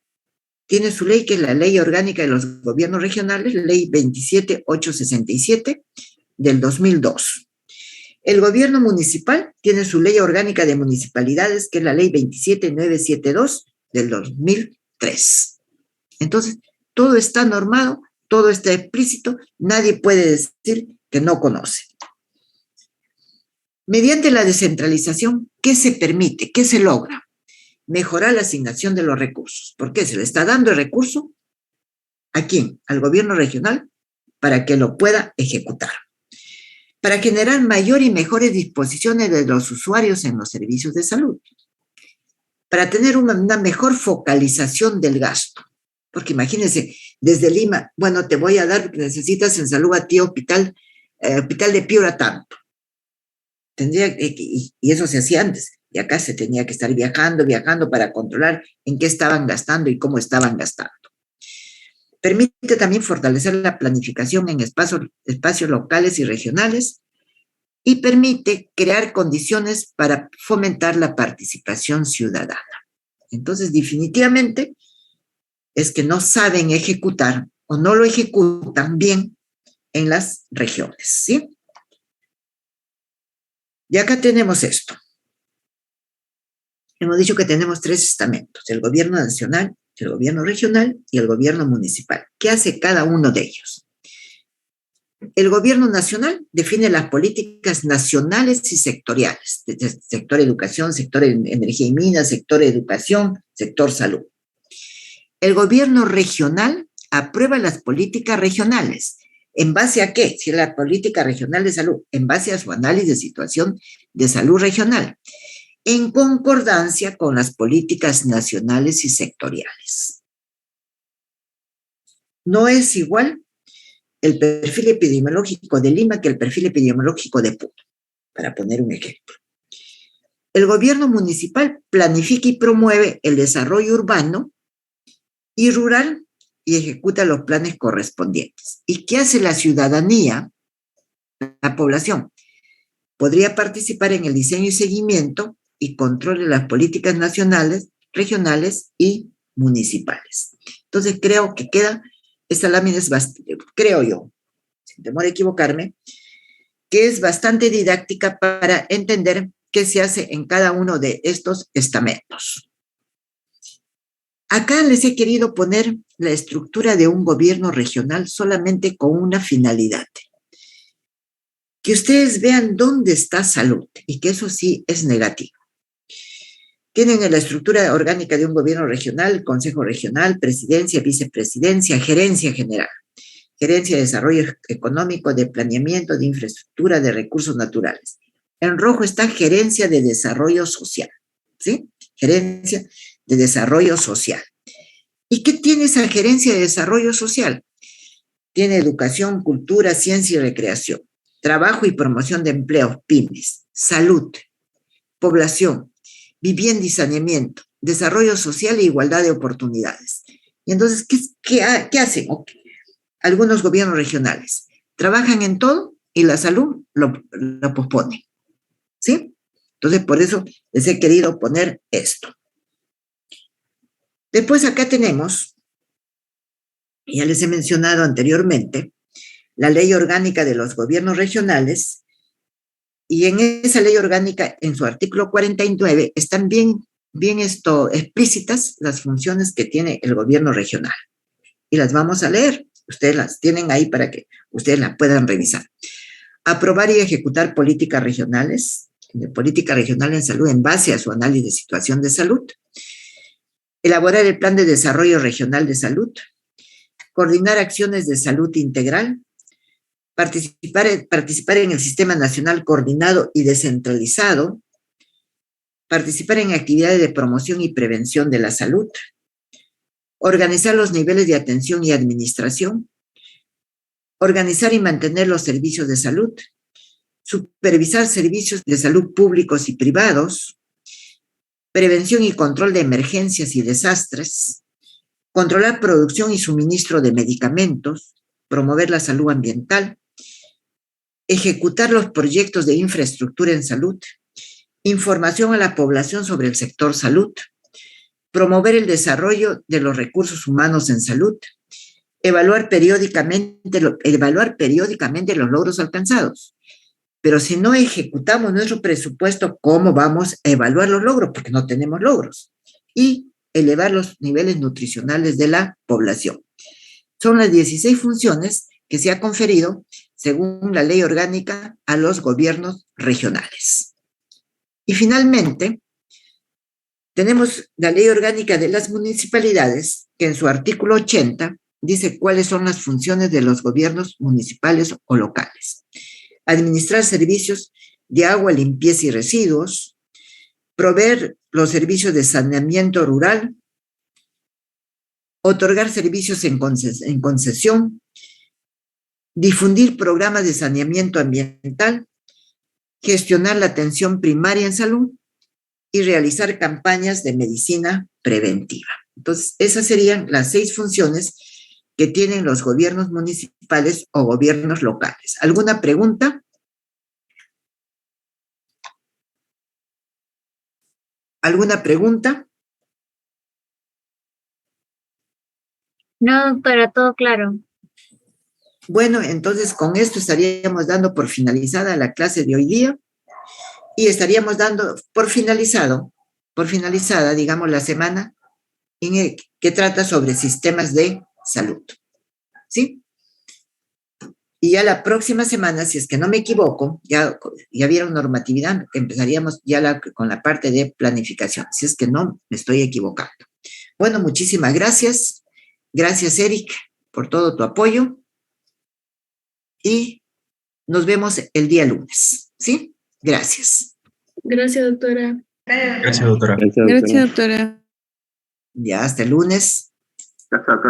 tiene su ley, que es la Ley Orgánica de los Gobiernos Regionales, Ley 27867 del 2002. El gobierno municipal tiene su Ley Orgánica de Municipalidades, que es la Ley 27972 del 2003. Entonces, todo está normado, todo está explícito, nadie puede decir que no conoce. Mediante la descentralización, ¿qué se permite? ¿Qué se logra? Mejorar la asignación de los recursos. ¿Por qué? Se le está dando el recurso ¿a quién? Al gobierno regional, para que lo pueda ejecutar. Para generar mayor y mejores disposiciones de los usuarios en los servicios de salud. Para tener una mejor focalización del gasto. Porque imagínense, desde Lima, bueno, te voy a dar lo que necesitas en salud a ti, hospital de Piura tanto. Y eso se hacía antes. Y acá se tenía que estar viajando para controlar en qué estaban gastando y cómo estaban gastando. Permite también fortalecer la planificación en espacios locales y regionales y permite crear condiciones para fomentar la participación ciudadana. Entonces, definitivamente, es que no saben ejecutar o no lo ejecutan bien en las regiones, ¿sí? Y acá tenemos esto. Hemos dicho que tenemos 3 estamentos: el gobierno nacional, el gobierno regional y el gobierno municipal. ¿Qué hace cada uno de ellos? El gobierno nacional define las políticas nacionales y sectoriales: sector educación, sector energía y minas, sector educación, sector salud. El gobierno regional aprueba las políticas regionales. ¿En base a qué? Si es la política regional de salud, en base a su análisis de situación de salud regional, en concordancia con las políticas nacionales y sectoriales. No es igual el perfil epidemiológico de Lima que el perfil epidemiológico de Puno, para poner un ejemplo. El gobierno municipal planifica y promueve el desarrollo urbano y rural y ejecuta los planes correspondientes. ¿Y qué hace la ciudadanía, la población? Podría participar en el diseño y seguimiento y control de las políticas nacionales, regionales y municipales. Entonces creo que esta lámina es bastante, creo yo, sin temor a equivocarme, que es bastante didáctica para entender qué se hace en cada uno de estos estamentos. Acá les he querido poner la estructura de un gobierno regional solamente con una finalidad. Que ustedes vean dónde está salud y que eso sí es negativo. Tienen en la estructura orgánica de un gobierno regional, consejo regional, presidencia, vicepresidencia, gerencia general, gerencia de desarrollo económico, de planeamiento, de infraestructura, de recursos naturales. En rojo está gerencia de desarrollo social, ¿sí? Gerencia de desarrollo social. ¿Y qué tiene esa gerencia de desarrollo social? Tiene educación, cultura, ciencia y recreación, trabajo y promoción de empleos, pymes, salud, población, vivienda y saneamiento, desarrollo social e igualdad de oportunidades. Y entonces, ¿qué hacen? Algunos gobiernos regionales trabajan en todo y la salud lo pospone, ¿sí? Entonces, por eso les he querido poner esto. Después acá tenemos, ya les he mencionado anteriormente, la ley orgánica de los gobiernos regionales, y en esa ley orgánica, en su artículo 49, están bien explícitas las funciones que tiene el gobierno regional. Y las vamos a leer. Ustedes las tienen ahí para que ustedes las puedan revisar. Aprobar y ejecutar políticas regionales, política regional en salud en base a su análisis de situación de salud. Elaborar el plan de desarrollo regional de salud. Coordinar acciones de salud integral. Participar en el Sistema Nacional Coordinado y Descentralizado, participar en actividades de promoción y prevención de la salud, organizar los niveles de atención y administración, organizar y mantener los servicios de salud, supervisar servicios de salud públicos y privados, prevención y control de emergencias y desastres, controlar producción y suministro de medicamentos, promover la salud ambiental, ejecutar los proyectos de infraestructura en salud, información a la población sobre el sector salud, promover el desarrollo de los recursos humanos en salud, evaluar periódicamente los logros alcanzados. Pero si no ejecutamos nuestro presupuesto, ¿cómo vamos a evaluar los logros? Porque no tenemos logros. Y elevar los niveles nutricionales de la población. Son las 16 funciones que se ha conferido según la ley orgánica a los gobiernos regionales. Y finalmente, tenemos la ley orgánica de las municipalidades, que en su artículo 80 dice cuáles son las funciones de los gobiernos municipales o locales. Administrar servicios de agua, limpieza y residuos, proveer los servicios de saneamiento rural, otorgar servicios en concesión, difundir programas de saneamiento ambiental, gestionar la atención primaria en salud y realizar campañas de medicina preventiva. Entonces, esas serían las 6 funciones que tienen los gobiernos municipales o gobiernos locales. ¿Alguna pregunta? ¿Alguna pregunta? No, doctora, todo claro. Bueno, entonces con esto estaríamos dando por finalizada la clase de hoy día y estaríamos dando por finalizada, digamos, la semana que trata sobre sistemas de salud. ¿Sí? Y ya la próxima semana, si es que no me equivoco, ya vieron normatividad, empezaríamos ya con la parte de planificación, si es que no me estoy equivocando. Bueno, muchísimas gracias. Gracias, Eric, por todo tu apoyo. Y nos vemos el día lunes, ¿sí? Gracias. Gracias, doctora. Gracias, doctora. Gracias, doctora. Ya, hasta el lunes.